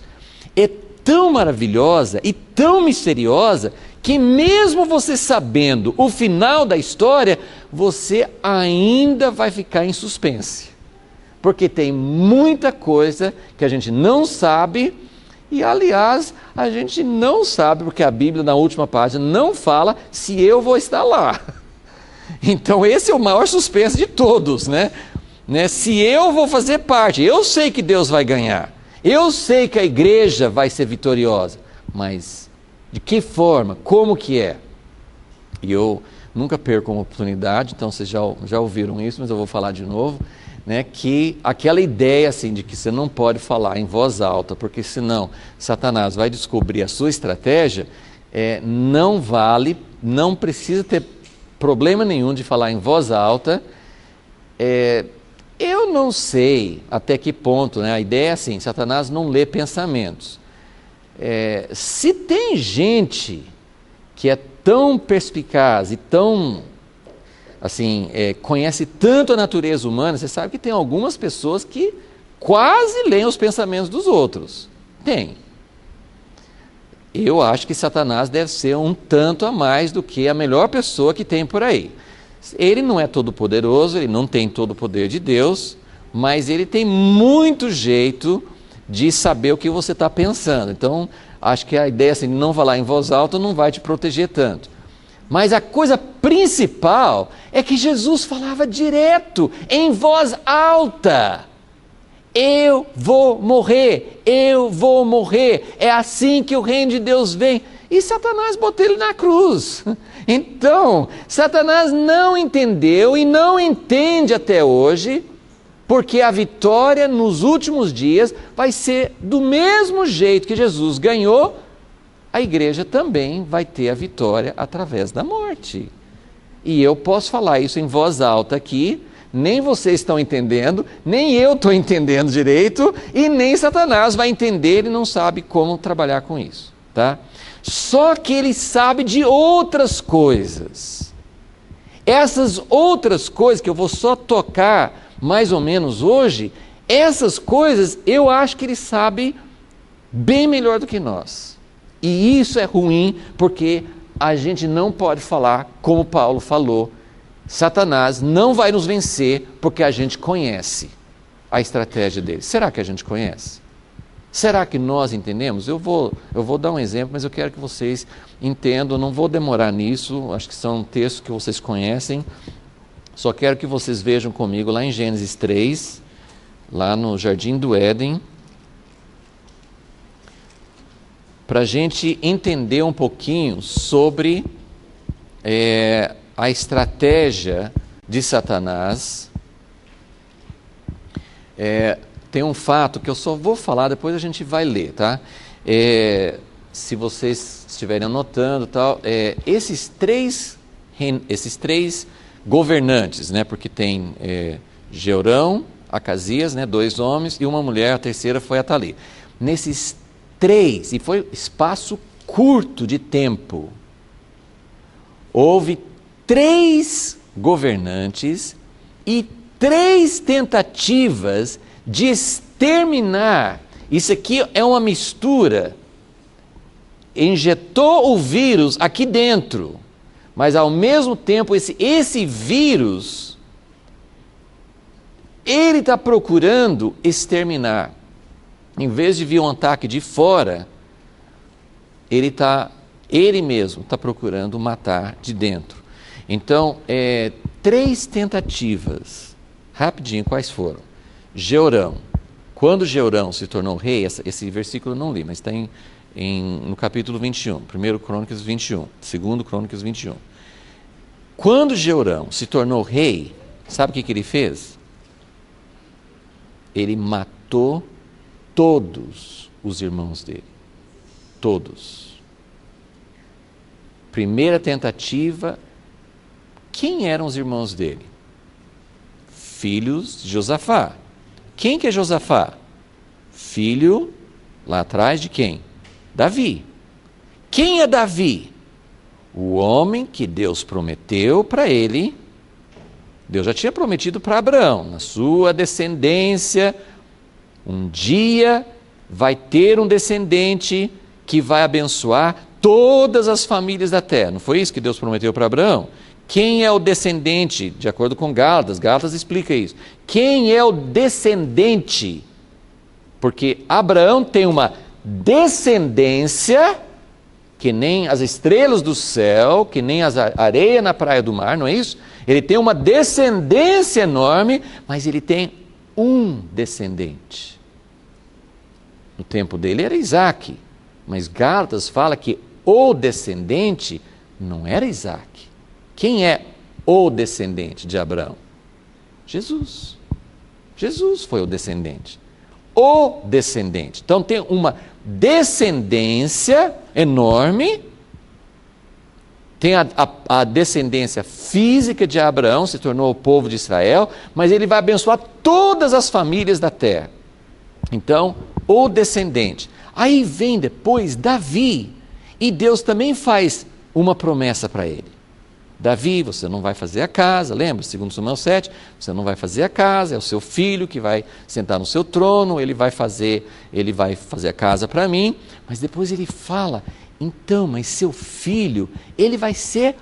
é tão maravilhosa e tão misteriosa que mesmo você sabendo o final da história, você ainda vai ficar em suspense. Porque tem muita coisa que a gente não sabe e, aliás, a gente não sabe porque a Bíblia na última página não fala se eu vou estar lá. Então esse é o maior suspense de todos, né? Se eu vou fazer parte, eu sei que Deus vai ganhar, eu sei que a igreja vai ser vitoriosa, mas de que forma, como que é? E eu nunca perco uma oportunidade, então vocês já ouviram isso, mas eu vou falar de novo, né, que aquela ideia assim, de que você não pode falar em voz alta, porque senão Satanás vai descobrir a sua estratégia, não vale, não precisa ter problema nenhum de falar em voz alta. Eu não sei até que ponto, né? A ideia é assim, Satanás não lê pensamentos. Se tem gente que é tão perspicaz e tão, assim, conhece tanto a natureza humana, você sabe que tem algumas pessoas que quase leem os pensamentos dos outros. Tem. Eu acho que Satanás deve ser um tanto a mais do que a melhor pessoa que tem por aí. Ele não é todo poderoso, ele não tem todo o poder de Deus, mas ele tem muito jeito de saber o que você está pensando. Então, acho que a ideia assim, de não falar em voz alta não vai te proteger tanto. Mas a coisa principal é que Jesus falava direto, em voz alta. Eu vou morrer, eu vou morrer. É assim que o reino de Deus vem. E Satanás botou ele na cruz. Então, Satanás não entendeu e não entende até hoje, porque a vitória nos últimos dias vai ser do mesmo jeito que Jesus ganhou, a igreja também vai ter a vitória através da morte. E eu posso falar isso em voz alta aqui, nem vocês estão entendendo, nem eu estou entendendo direito, e nem Satanás vai entender, ele não sabe como trabalhar com isso, tá? Só que ele sabe de outras coisas. Essas outras coisas que eu vou só tocar mais ou menos hoje, essas coisas eu acho que ele sabe bem melhor do que nós. E isso é ruim porque a gente não pode falar como Paulo falou. Satanás não vai nos vencer porque a gente conhece a estratégia dele. Será que a gente conhece? Será que nós entendemos? Eu vou dar um exemplo, mas eu quero que vocês entendam, não vou demorar nisso, acho que são textos que vocês conhecem, só quero que vocês vejam comigo lá em Gênesis 3, lá no Jardim do Éden, para a gente entender um pouquinho sobre a estratégia de Satanás. Tem um fato que eu só vou falar, depois a gente vai ler, tá? Se vocês estiverem anotando, tal, esses três governantes, né? Porque tem Jeorão, Acasias, né? 2 homens e uma mulher, a terceira foi Atali. Nesses 3, e foi espaço curto de tempo, houve 3 governantes e 3 tentativas de exterminar. Isso aqui é uma mistura. Injetou o vírus aqui dentro, mas ao mesmo tempo esse vírus, ele está procurando exterminar. Em vez de vir um ataque de fora, ele mesmo está procurando matar de dentro. Então, 3 tentativas. Rapidinho, quais foram? Jeorão. Quando Jeorão se tornou rei, esse versículo eu não li, mas está no capítulo 21, 1 Crônicas 21, 2 Crônicas 21. Quando Jeorão se tornou rei, sabe o que ele fez? Ele matou todos os irmãos dele. Todos. Primeira tentativa, quem eram os irmãos dele? Filhos de Josafá. Quem que é Josafá? Filho, lá atrás, de quem? Davi. Quem é Davi? O homem que Deus prometeu para ele. Deus já tinha prometido para Abraão, na sua descendência, um dia vai ter um descendente que vai abençoar todas as famílias da terra. Não foi isso que Deus prometeu para Abraão? Quem é o descendente? De acordo com Gálatas, Gálatas explica isso. Quem é o descendente? Porque Abraão tem uma descendência que nem as estrelas do céu, que nem as areia na praia do mar, não é isso? Ele tem uma descendência enorme, mas ele tem um descendente. No tempo dele era Isaac, mas Gálatas fala que o descendente não era Isaac. Quem é o descendente de Abraão? Jesus. Jesus foi o descendente. O descendente. Então tem uma descendência enorme, tem a descendência física de Abraão, se tornou o povo de Israel, mas ele vai abençoar todas as famílias da terra. Então, o descendente. Aí vem depois Davi, e Deus também faz uma promessa para ele. Davi, você não vai fazer a casa, lembra? Segundo Samuel 7, você não vai fazer a casa, é o seu filho que vai sentar no seu trono, ele vai fazer a casa para mim. Mas depois ele fala, então, mas seu filho, ele vai ser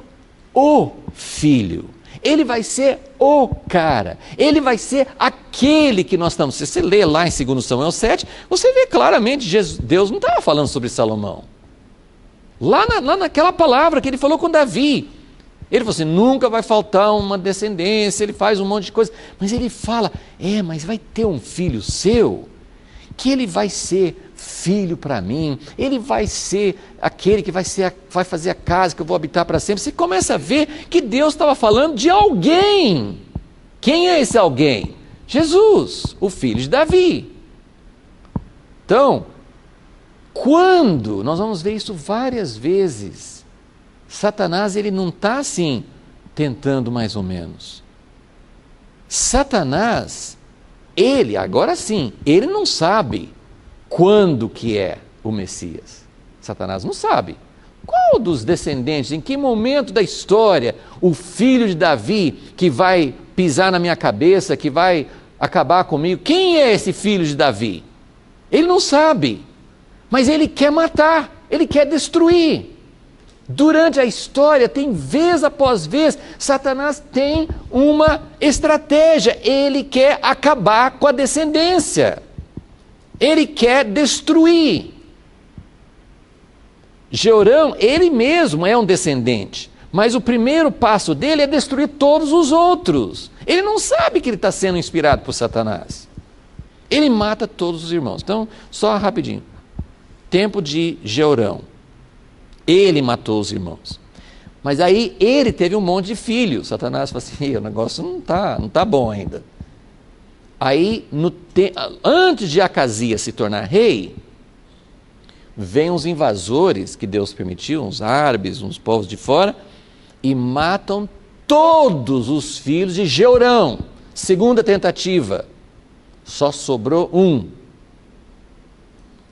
o filho, ele vai ser o cara, ele vai ser aquele que nós estamos. Se você lê lá em 2 Samuel 7, você vê claramente, Deus não estava falando sobre Salomão. Lá naquela palavra que ele falou com Davi, ele falou assim, nunca vai faltar uma descendência, ele faz um monte de coisa, mas ele fala, mas vai ter um filho seu, que ele vai ser filho para mim, ele vai ser aquele que vai fazer a casa que eu vou habitar para sempre. Você começa a ver que Deus estava falando de alguém. Quem é esse alguém? Jesus, o filho de Davi. Então, quando, nós vamos ver isso várias vezes, Satanás, ele não está assim, tentando mais ou menos. Satanás, agora sim, ele não sabe quando que é o Messias. Satanás não sabe. Qual dos descendentes, em que momento da história, o filho de Davi, que vai pisar na minha cabeça, que vai acabar comigo, quem é esse filho de Davi? Ele não sabe. Mas ele quer matar, ele quer destruir. Durante a história, tem vez após vez, Satanás tem uma estratégia. Ele quer acabar com a descendência. Ele quer destruir. Jeorão, ele mesmo é um descendente. Mas o primeiro passo dele é destruir todos os outros. Ele não sabe que ele está sendo inspirado por Satanás. Ele mata todos os irmãos. Então, só rapidinho. Tempo de Jeorão. Ele matou os irmãos. Mas aí ele teve um monte de filhos. Satanás falou assim, o negócio não tá bom ainda. Aí, antes de Acasias se tornar rei, vêm os invasores que Deus permitiu, uns árabes, uns povos de fora, e matam todos os filhos de Jeorão. Segunda tentativa. Só sobrou um.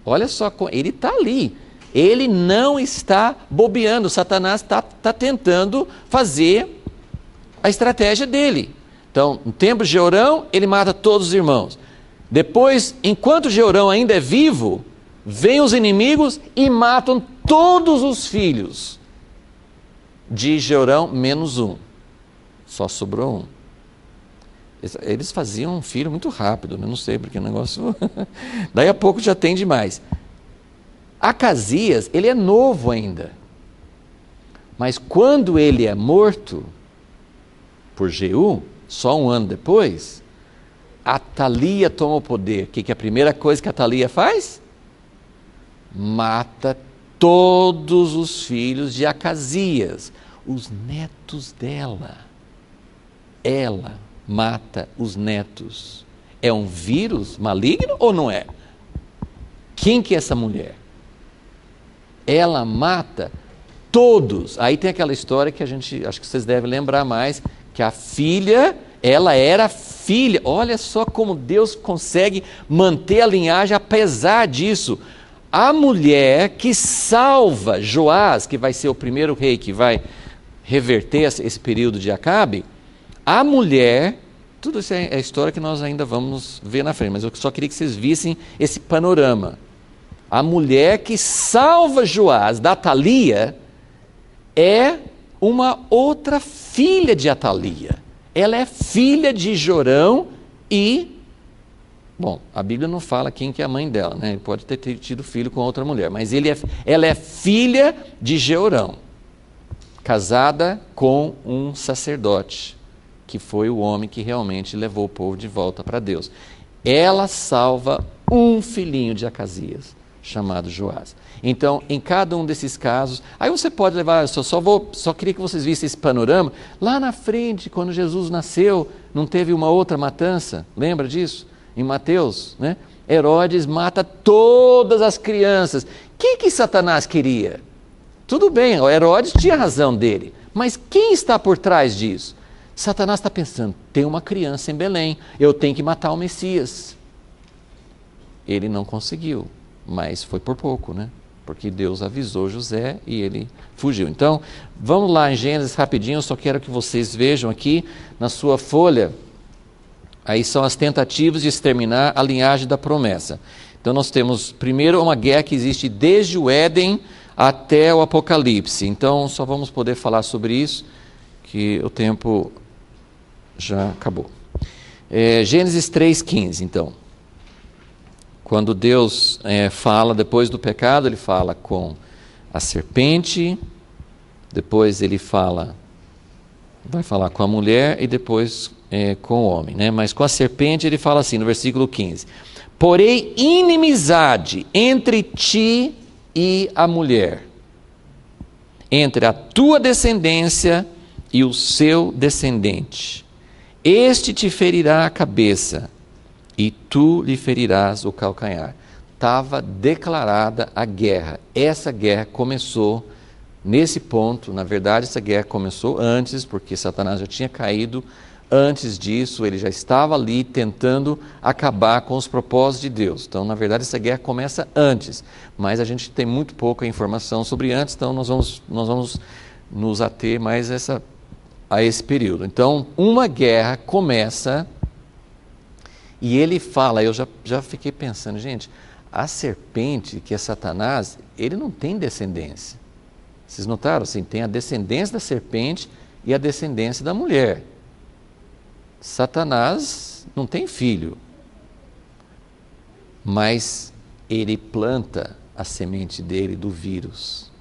Olha só, ele está ali. Ele não está bobeando. Satanás está tentando fazer a estratégia dele. Então, no tempo de Jeorão, ele mata todos os irmãos. Depois, enquanto Jeorão ainda é vivo, vêm os inimigos e matam todos os filhos de Jeorão, menos um. Só sobrou um. Eles faziam um filho muito rápido, né? Não sei porque o negócio... Daí a pouco já tem demais. Acasias, ele é novo ainda. Mas quando ele é morto por Jeú, só um ano depois, Atalia toma o poder. O que é a primeira coisa que Atalia faz? Mata todos os filhos de Acasias, os netos dela. Ela mata os netos. É um vírus maligno ou não é? Quem que é essa mulher? Ela mata todos. Aí tem aquela história que acho que vocês devem lembrar mais, que a filha, ela era filha. Olha só como Deus consegue manter a linhagem apesar disso. A mulher que salva Joás, que vai ser o primeiro rei que vai reverter esse período de Acabe, a mulher, tudo isso é a história que nós ainda vamos ver na frente, mas eu só queria que vocês vissem esse panorama. A mulher que salva Joás da Atalia é uma outra filha de Atalia. Ela é filha de Jorão e... Bom, a Bíblia não fala quem que é a mãe dela, né? Ele pode ter tido filho com outra mulher, mas ela é filha de Jeorão, casada com um sacerdote, que foi o homem que realmente levou o povo de volta para Deus. Ela salva um filhinho de Acasias, chamado Joás. Então, em cada um desses casos, aí você pode levar, só queria que vocês vissem esse panorama. Lá na frente, quando Jesus nasceu, não teve uma outra matança? Lembra disso? Em Mateus, né? Herodes mata todas as crianças. O que Satanás queria? Tudo bem, o Herodes tinha razão dele, mas quem está por trás disso? Satanás está pensando, tem uma criança em Belém, eu tenho que matar o Messias. Ele não conseguiu, mas foi por pouco, né? Porque Deus avisou José e ele fugiu. Então, vamos lá em Gênesis rapidinho, eu só quero que vocês vejam aqui na sua folha. Aí são as tentativas de exterminar a linhagem da promessa. Então nós temos primeiro uma guerra que existe desde o Éden até o Apocalipse. Então só vamos poder falar sobre isso, que o tempo já acabou. Gênesis 3,15, então. Quando Deus fala, depois do pecado, ele fala com a serpente, depois ele vai falar com a mulher e depois com o homem, né? Mas com a serpente ele fala assim, no versículo 15: porém inimizade entre ti e a mulher, entre a tua descendência e o seu descendente. Este te ferirá a cabeça e tu lhe ferirás o calcanhar. Estava declarada a guerra. Essa guerra começou nesse ponto. Na verdade, essa guerra começou antes, porque Satanás já tinha caído. Antes disso, ele já estava ali tentando acabar com os propósitos de Deus. Então, na verdade, essa guerra começa antes, mas a gente tem muito pouca informação sobre antes, então nós vamos nos ater mais a esse período. Então, uma guerra começa e ele fala, eu já fiquei pensando, gente, A serpente, que é Satanás, ele não tem descendência. Vocês notaram? Assim, tem a descendência da serpente e a descendência da mulher. Satanás não tem filho, mas ele planta a semente dele do vírus.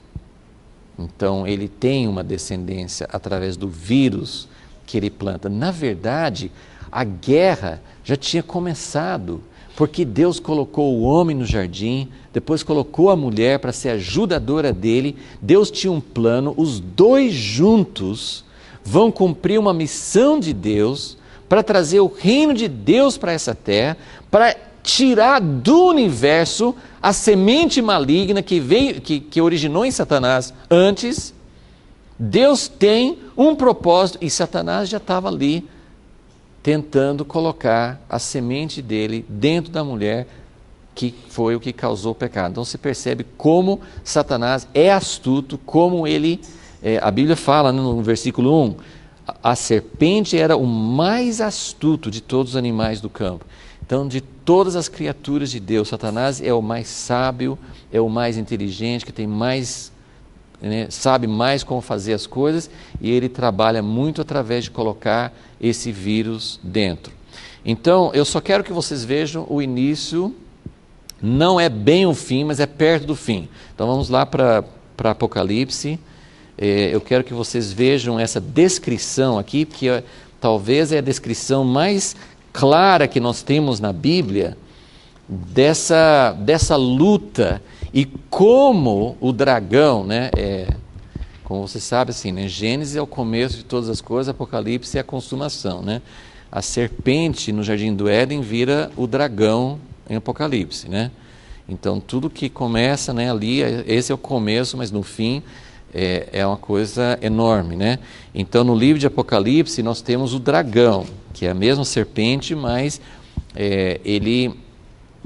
Então ele tem uma descendência através do vírus que ele planta. Na verdade, a guerra já tinha começado, porque Deus colocou o homem no jardim, depois colocou a mulher para ser ajudadora dele. Deus tinha um plano, os dois juntos vão cumprir uma missão de Deus para trazer o reino de Deus para essa terra, para tirar do universo a semente maligna que originou em Satanás antes. Deus tem um propósito e Satanás já estava ali tentando colocar a semente dele dentro da mulher, que foi o que causou o pecado. Então você percebe como Satanás é astuto, como ele, a Bíblia fala no versículo 1, a serpente era o mais astuto de todos os animais do campo. Então, de todas as criaturas de Deus, Satanás é o mais sábio, é o mais inteligente, que tem mais, sabe mais como fazer as coisas, e ele trabalha muito através de colocar esse vírus dentro. Então, eu só quero que vocês vejam o início, não é bem o fim, mas é perto do fim. Então, vamos lá para Apocalipse. Eu quero que vocês vejam essa descrição aqui, porque talvez é a descrição mais clara que nós temos na Bíblia dessa luta e como o dragão, como você sabe, assim, Gênesis é o começo de todas as coisas, Apocalipse é a consumação, A serpente no Jardim do Éden vira o dragão em Apocalipse, Então tudo que começa, ali, esse é o começo, mas no fim é uma coisa enorme, Então no livro de Apocalipse nós temos o dragão, que é a mesma serpente, mas ele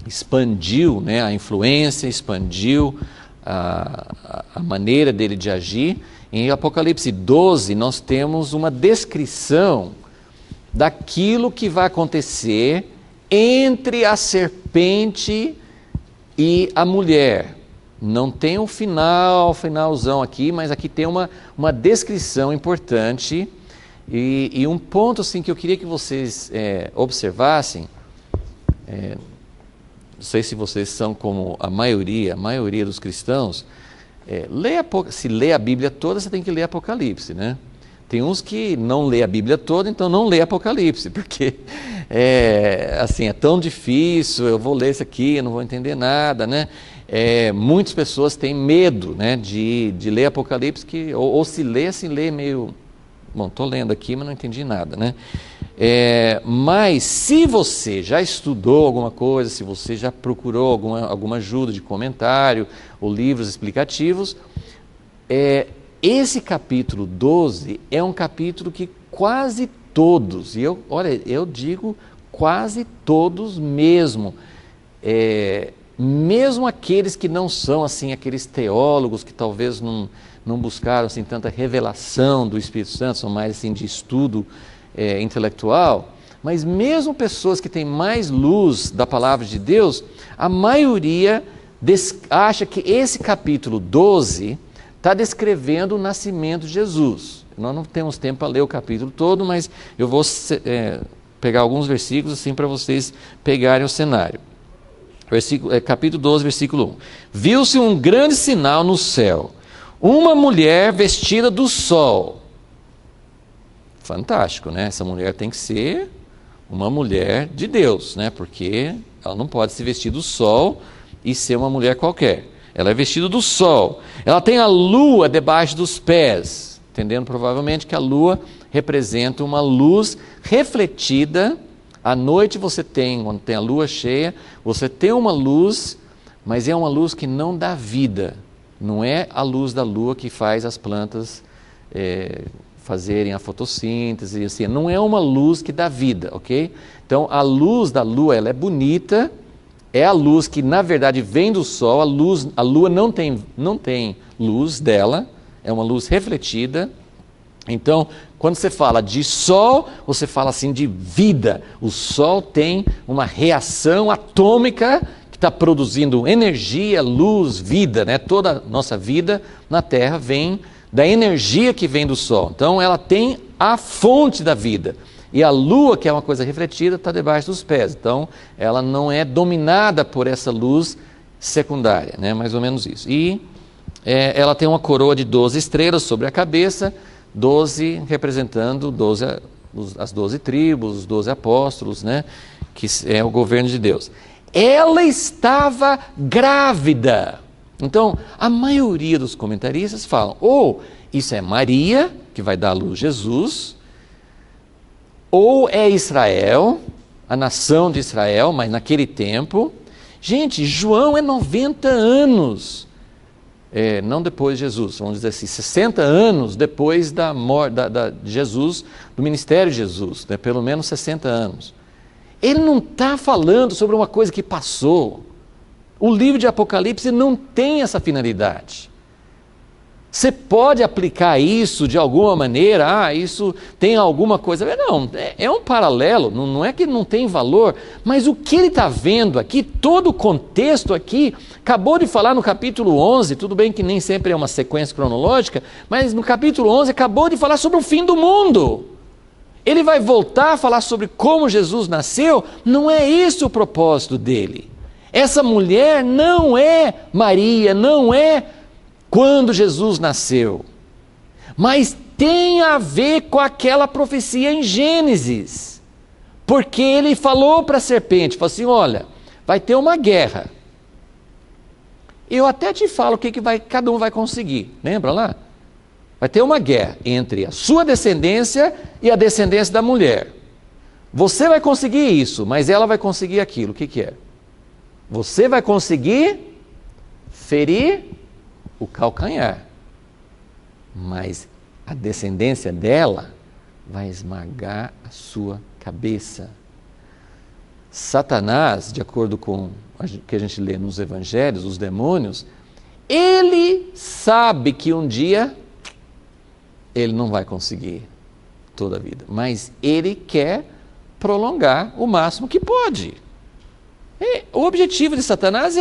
expandiu, a influência, expandiu a maneira dele de agir. Em Apocalipse 12 nós temos uma descrição daquilo que vai acontecer entre a serpente e a mulher. Não tem um finalzão aqui, mas aqui tem uma descrição importante e um ponto assim, que eu queria que vocês observassem. Não sei se vocês são como a maioria dos cristãos. Se lê a Bíblia toda, você tem que ler Apocalipse, Tem uns que não lê a Bíblia toda, então não lê Apocalipse, porque assim, é tão difícil, eu vou ler isso aqui, eu não vou entender nada, muitas pessoas têm medo, de ler Apocalipse, ou se lê, assim, lê meio... Bom, estou lendo aqui, mas não entendi nada, mas se você já estudou alguma coisa, se você já procurou alguma ajuda de comentário ou livros explicativos, esse capítulo 12 é um capítulo que quase todos, eu digo quase todos mesmo, mesmo aqueles que não são assim, aqueles teólogos que talvez não buscaram assim, tanta revelação do Espírito Santo, são mais assim, de estudo intelectual, mas mesmo pessoas que têm mais luz da palavra de Deus, a maioria acha que esse capítulo 12 está descrevendo o nascimento de Jesus. Nós não temos tempo para ler o capítulo todo, mas eu vou pegar alguns versículos assim para vocês pegarem o cenário. Capítulo 12, versículo 1. Viu-se um grande sinal no céu, uma mulher vestida do sol. Fantástico, Essa mulher tem que ser uma mulher de Deus, Porque ela não pode se vestir do sol e ser uma mulher qualquer. Ela é vestida do sol. Ela tem a lua debaixo dos pés, entendendo provavelmente que a lua representa uma luz refletida. À noite quando tem a lua cheia, você tem uma luz, mas é uma luz que não dá vida. Não é a luz da lua que faz as plantas fazerem a fotossíntese, assim, não é uma luz que dá vida, ok? Então a luz da lua, ela é bonita, é a luz que na verdade vem do sol, a lua não tem luz dela, é uma luz refletida. Então, quando você fala de sol, você fala assim de vida. O sol tem uma reação atômica que está produzindo energia, luz, vida, né? Toda a nossa vida na Terra vem da energia que vem do Sol. Então ela tem a fonte da vida. E a Lua, que é uma coisa refletida, está debaixo dos pés. Então ela não é dominada por essa luz secundária, né? Mais ou menos isso. E ela tem uma coroa de 12 estrelas sobre a cabeça, 12 representando as 12 tribos, os 12 apóstolos, né? Que é o governo de Deus. Ela estava grávida. Então, a maioria dos comentaristas falam, ou isso é Maria, que vai dar à luz Jesus, ou é Israel, a nação de Israel, mas naquele tempo. Gente, João é 90 anos, não depois de Jesus, vamos dizer assim, 60 anos depois da morte de Jesus, do ministério de Jesus, né? Pelo menos 60 anos. Ele não está falando sobre uma coisa que passou. O livro de Apocalipse não tem essa finalidade. Você pode aplicar isso de alguma maneira, isso tem alguma coisa. Não, é um paralelo, não é que não tem valor, mas o que ele está vendo aqui, todo o contexto aqui, acabou de falar no capítulo 11, tudo bem que nem sempre é uma sequência cronológica, mas no capítulo 11 acabou de falar sobre o fim do mundo. Ele vai voltar a falar sobre como Jesus nasceu, não é esse o propósito dele. Essa mulher não é Maria, não é quando Jesus nasceu, mas tem a ver com aquela profecia em Gênesis, porque ele falou para a serpente, falou assim, olha, vai ter uma guerra, eu até te falo o que cada um vai conseguir, lembra lá? Vai ter uma guerra entre a sua descendência e a descendência da mulher. Você vai conseguir isso, mas ela vai conseguir aquilo. O que é? Você vai conseguir ferir o calcanhar, mas a descendência dela vai esmagar a sua cabeça. Satanás, de acordo com o que a gente lê nos evangelhos, os demônios, ele sabe que um dia ele não vai conseguir toda a vida, mas ele quer prolongar o máximo que pode. O objetivo de Satanás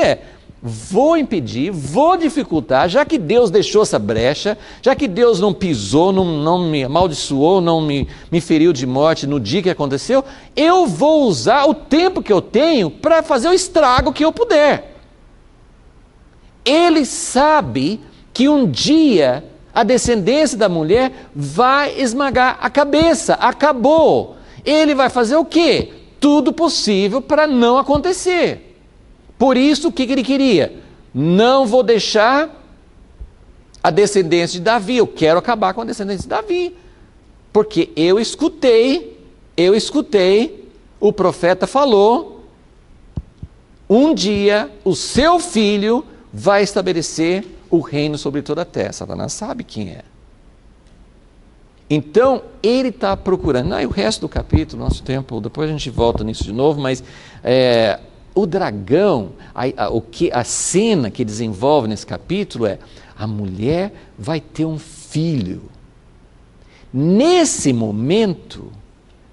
vou impedir, vou dificultar, já que Deus deixou essa brecha, já que Deus não pisou, não me amaldiçoou, não me feriu de morte no dia que aconteceu, eu vou usar o tempo que eu tenho para fazer o estrago que eu puder. Ele sabe que um dia a descendência da mulher vai esmagar a cabeça, acabou. Ele vai fazer o quê? Tudo possível para não acontecer. Por isso, o que ele queria? Não vou deixar a descendência de Davi, eu quero acabar com a descendência de Davi. Porque eu escutei, o profeta falou, um dia o seu filho vai estabelecer o reino sobre toda a terra. Satanás sabe quem é. Então, ele está procurando. E o resto do capítulo, nosso tempo, depois a gente volta nisso de novo, mas o dragão, a cena que desenvolve nesse capítulo a mulher vai ter um filho. Nesse momento,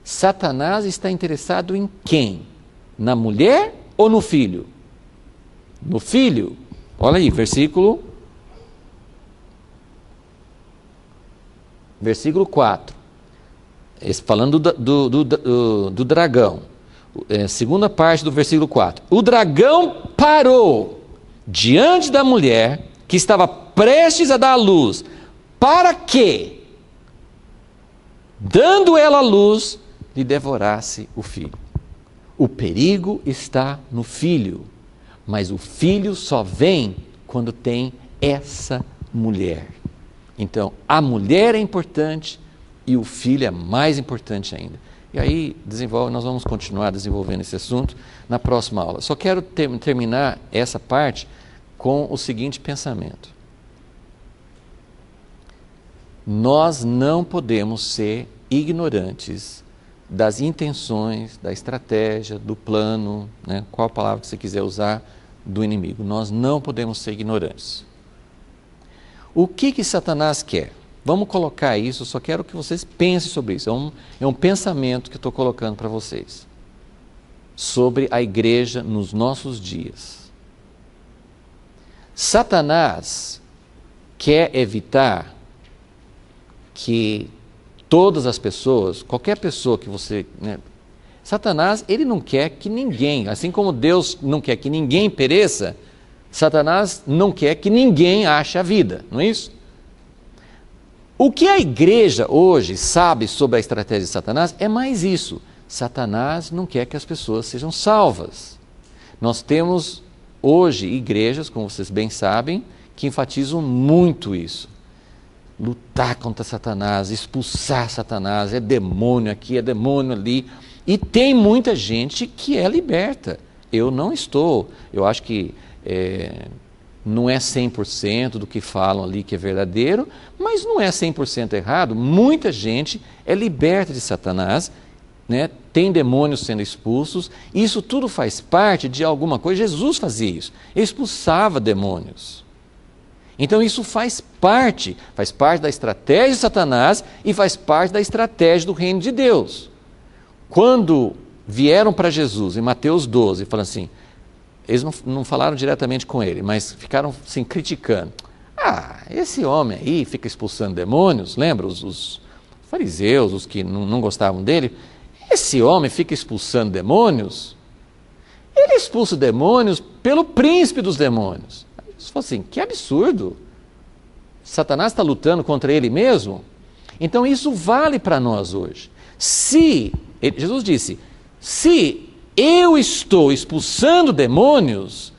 Satanás está interessado em quem? Na mulher ou no filho? No filho. Olha aí, versículo 4, falando do dragão, segunda parte do versículo 4. O dragão parou diante da mulher que estava prestes a dar à luz, para que, dando ela à luz, lhe devorasse o filho. O perigo está no filho, mas o filho só vem quando tem essa mulher. Então, a mulher é importante e o filho é mais importante ainda. E aí, nós vamos continuar desenvolvendo esse assunto na próxima aula. Só quero terminar essa parte com o seguinte pensamento. Nós não podemos ser ignorantes das intenções, da estratégia, do plano, né, qual palavra que você quiser usar, do inimigo. Nós não podemos ser ignorantes. O que Satanás quer? Vamos colocar isso, só quero que vocês pensem sobre isso. É um pensamento que eu estou colocando para vocês. sobre a igreja nos nossos dias. Satanás quer evitar que todas as pessoas, qualquer pessoa que você... Satanás, ele não quer que ninguém, assim como Deus não quer que ninguém pereça, Satanás não quer que ninguém ache a vida, não é isso? O que a igreja hoje sabe sobre a estratégia de Satanás é mais isso. Satanás não quer que as pessoas sejam salvas. Nós temos hoje igrejas, como vocês bem sabem, que enfatizam muito isso. Lutar contra Satanás, expulsar Satanás, é demônio aqui, é demônio ali. E tem muita gente que é liberta. Eu não estou. Eu acho que não é 100% do que falam ali que é verdadeiro, mas não é 100% errado. Muita gente é liberta de Satanás, né? Tem demônios sendo expulsos. Isso tudo faz parte de alguma coisa. Jesus fazia isso. Ele expulsava demônios. Então isso faz parte da estratégia de Satanás e faz parte da estratégia do reino de Deus. Quando vieram para Jesus, em Mateus 12, falando assim, eles não falaram diretamente com ele, mas ficaram assim, criticando. Esse homem aí fica expulsando demônios, lembra? Os fariseus, os que não gostavam dele, esse homem fica expulsando demônios, ele expulsa demônios pelo príncipe dos demônios. Eles falaram assim, que absurdo, Satanás está lutando contra ele mesmo? Então isso vale para nós hoje. Jesus disse, se eu estou expulsando demônios,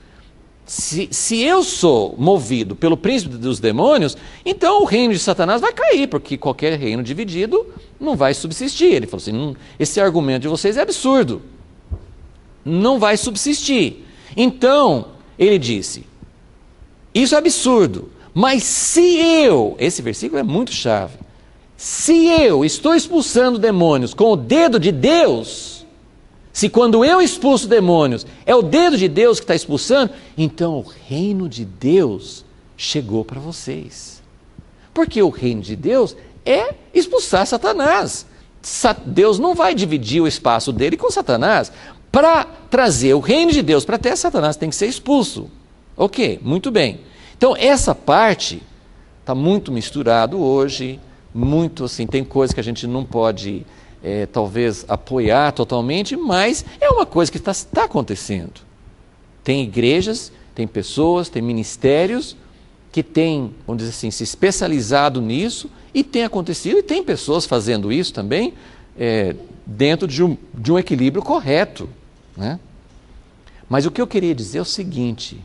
se eu sou movido pelo príncipe dos demônios, então o reino de Satanás vai cair, porque qualquer reino dividido não vai subsistir. Ele falou assim, esse argumento de vocês é absurdo, não vai subsistir. Então, ele disse, isso é absurdo, mas se eu, esse versículo é muito chave, se eu estou expulsando demônios com o dedo de Deus, se quando eu expulso demônios é o dedo de Deus que está expulsando, então o reino de Deus chegou para vocês. Porque o reino de Deus é expulsar Satanás. Deus não vai dividir o espaço dele com Satanás. Para trazer o reino de Deus para a terra, Satanás tem que ser expulso. Ok, muito bem. Então essa parte está muito misturado hoje, muito assim, tem coisas que a gente não pode talvez apoiar totalmente, mas é uma coisa que está acontecendo. Tem igrejas, tem pessoas, tem ministérios que têm, vamos dizer assim, se especializado nisso e tem acontecido, e tem pessoas fazendo isso também dentro de um equilíbrio correto, né? Mas o que eu queria dizer é o seguinte,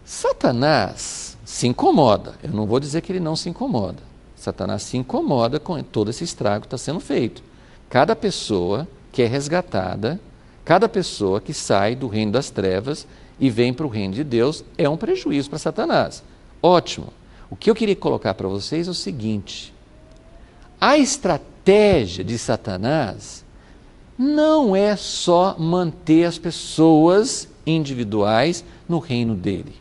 Satanás se incomoda, eu não vou dizer que ele não se incomoda, Satanás se incomoda com todo esse estrago que está sendo feito. Cada pessoa que é resgatada, cada pessoa que sai do reino das trevas e vem para o reino de Deus é um prejuízo para Satanás. Ótimo. O que eu queria colocar para vocês é o seguinte, a estratégia de Satanás não é só manter as pessoas individuais no reino dele.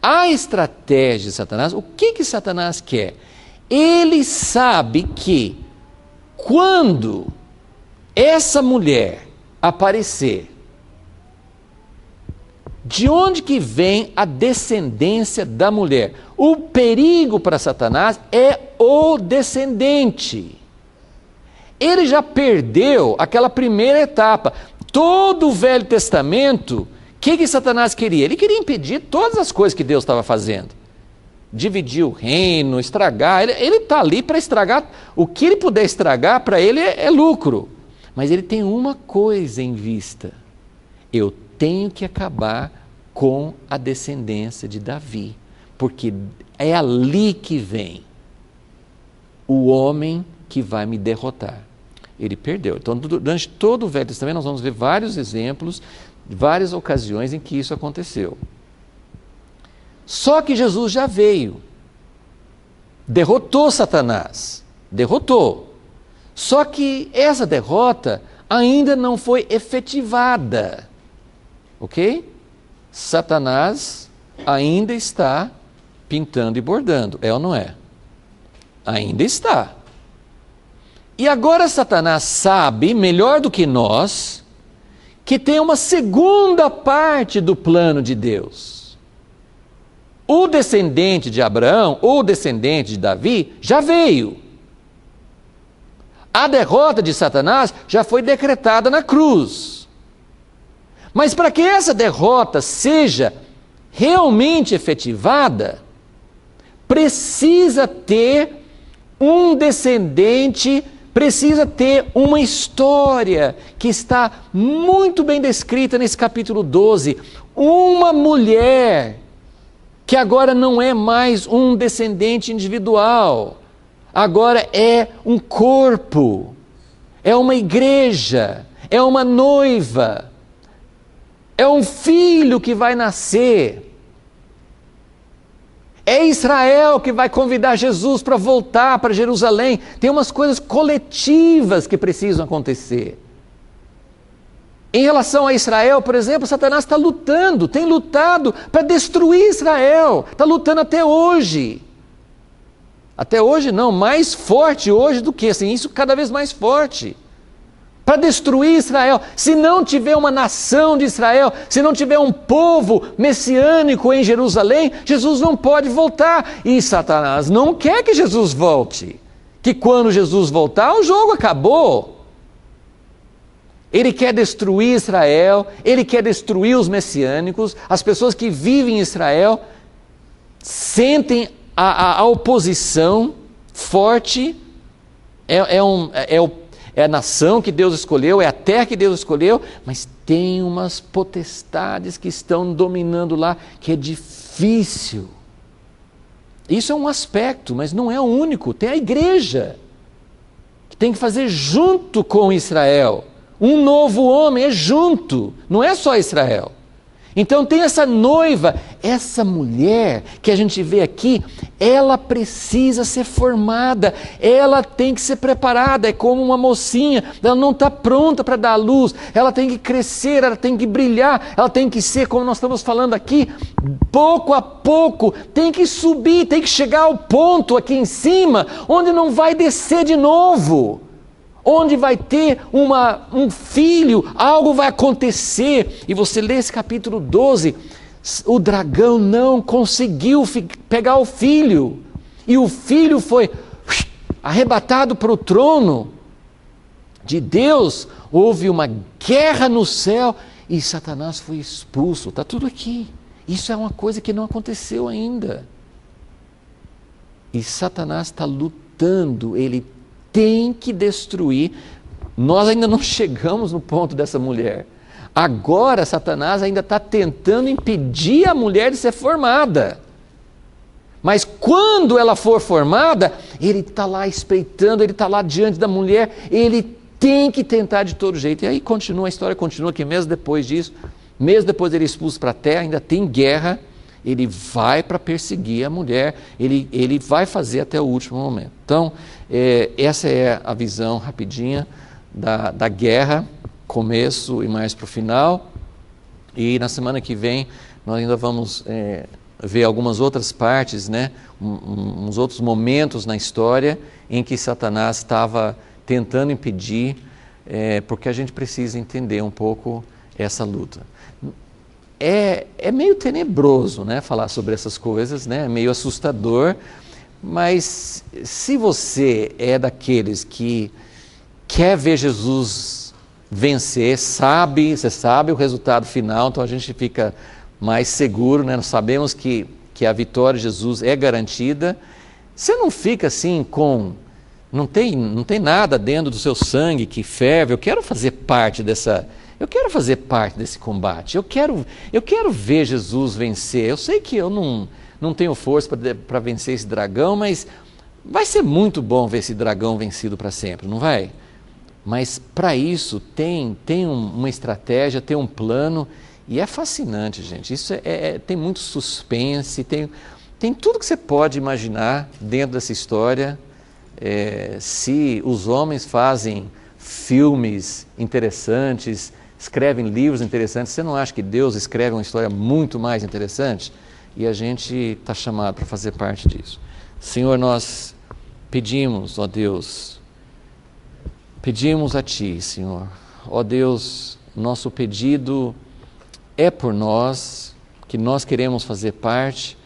A estratégia de Satanás, o que Satanás quer? Ele sabe que quando essa mulher aparecer, de onde que vem a descendência da mulher? O perigo para Satanás é o descendente. Ele já perdeu aquela primeira etapa. Todo o Velho Testamento, o que Satanás queria? Ele queria impedir todas as coisas que Deus estava fazendo. Dividir o reino, estragar. Ele está ali para estragar. O que ele puder estragar, para ele é lucro. Mas ele tem uma coisa em vista. Eu tenho que acabar com a descendência de Davi. Porque é ali que vem o homem que vai me derrotar. Ele perdeu. Então, durante todo o Velho Testamento, nós vamos ver vários exemplos, várias ocasiões em que isso aconteceu. Só que Jesus já veio, derrotou Satanás, derrotou. Só que essa derrota ainda não foi efetivada, ok? Satanás ainda está pintando e bordando, é ou não é? Ainda está. E agora Satanás sabe, melhor do que nós, que tem uma segunda parte do plano de Deus. O descendente de Abraão, ou o descendente de Davi, já veio. A derrota de Satanás já foi decretada na cruz. Mas para que essa derrota seja realmente efetivada, precisa ter um descendente, precisa ter uma história que está muito bem descrita nesse capítulo 12. Uma mulher que agora não é mais um descendente individual, agora é um corpo, é uma igreja, é uma noiva, é um filho que vai nascer. É Israel que vai convidar Jesus para voltar para Jerusalém. Tem umas coisas coletivas que precisam acontecer. Em relação a Israel, por exemplo, Satanás está lutando, tem lutado para destruir Israel. Está lutando até hoje. Até hoje não, mais forte hoje do que assim, isso cada vez mais forte. Para destruir Israel. Se não tiver uma nação de Israel, se não tiver um povo messiânico em Jerusalém, Jesus não pode voltar. E Satanás não quer que Jesus volte. Que quando Jesus voltar, o jogo acabou. Ele quer destruir Israel, ele quer destruir os messiânicos, as pessoas que vivem em Israel sentem a oposição forte, é a nação que Deus escolheu, é a terra que Deus escolheu, mas tem umas potestades que estão dominando lá, que é difícil. Isso é um aspecto, mas não é o único. Tem a igreja, que tem que fazer junto com Israel. Um novo homem é junto, não é só Israel. Então tem essa noiva, essa mulher que a gente vê aqui, ela precisa ser formada, ela tem que ser preparada, é como uma mocinha, ela não está pronta para dar à luz, ela tem que crescer, ela tem que brilhar, ela tem que ser, como nós estamos falando aqui, pouco a pouco, tem que subir, tem que chegar ao ponto aqui em cima, onde não vai descer de novo. Onde vai ter um filho, algo vai acontecer. E você lê esse capítulo 12, o dragão não conseguiu pegar o filho. E o filho foi arrebatado para o trono de Deus. Houve uma guerra no céu e Satanás foi expulso. Está tudo aqui. Isso é uma coisa que não aconteceu ainda. E Satanás está lutando, ele tem que destruir. Nós ainda não chegamos no ponto dessa mulher. Agora Satanás ainda está tentando impedir a mulher de ser formada. Mas quando ela for formada, ele está lá espreitando, ele está lá diante da mulher, ele tem que tentar de todo jeito. E aí continua, a história continua que mesmo depois disso, mesmo depois dele expulso para a terra, ainda tem guerra, ele vai para perseguir a mulher, ele vai fazer até o último momento. Então, essa é a visão rapidinha da guerra, começo e mais para o final. E na semana que vem nós ainda vamos ver algumas outras partes, né? Uns outros momentos na história em que Satanás estava tentando impedir, porque a gente precisa entender um pouco essa luta. É meio tenebroso, né, falar sobre essas coisas, né? É meio assustador, mas se você é daqueles que quer ver Jesus vencer, você sabe o resultado final, então a gente fica mais seguro, né? Nós sabemos que a vitória de Jesus é garantida. Você não fica assim não tem nada dentro do seu sangue que ferve. Eu quero fazer parte desse combate, eu quero ver Jesus vencer. Eu sei que eu não tenho força para vencer esse dragão, mas vai ser muito bom ver esse dragão vencido para sempre, não vai? Mas para isso tem uma estratégia, tem um plano, e é fascinante, gente. Isso tem muito suspense, tem tudo que você pode imaginar dentro dessa história. Se os homens fazem filmes interessantes, escrevem livros interessantes, você não acha que Deus escreve uma história muito mais interessante? E a gente está chamado para fazer parte disso. Senhor, nós pedimos, ó Deus, pedimos a Ti, Senhor, ó Deus, nosso pedido é por nós, que nós queremos fazer parte,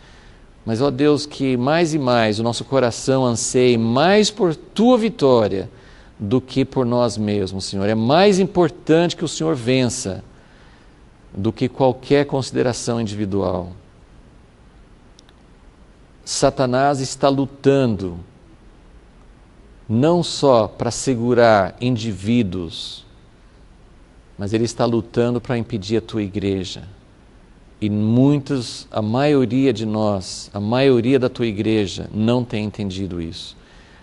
mas, ó Deus, que mais e mais o nosso coração anseie mais por Tua vitória do que por nós mesmos, Senhor. É mais importante que o Senhor vença do que qualquer consideração individual. Satanás está lutando não só para segurar indivíduos, mas ele está lutando para impedir a Tua igreja. E a maioria de nós, a maioria da Tua igreja não tem entendido isso.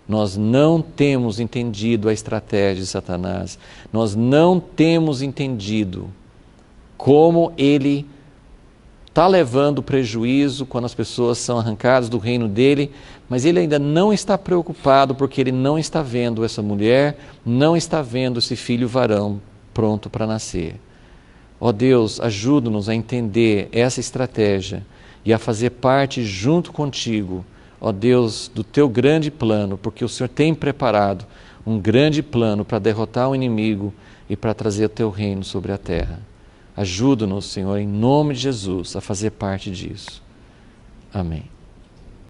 Nós não temos entendido a estratégia de Satanás. Nós não temos entendido como ele está levando prejuízo quando as pessoas são arrancadas do reino dele, mas ele ainda não está preocupado porque ele não está vendo essa mulher, não está vendo esse filho varão pronto para nascer. Ó Deus, ajuda-nos a entender essa estratégia e a fazer parte junto contigo, ó Deus, do Teu grande plano, porque o Senhor tem preparado um grande plano para derrotar o inimigo e para trazer o Teu reino sobre a terra. Ajuda-nos, Senhor, em nome de Jesus, a fazer parte disso. Amém.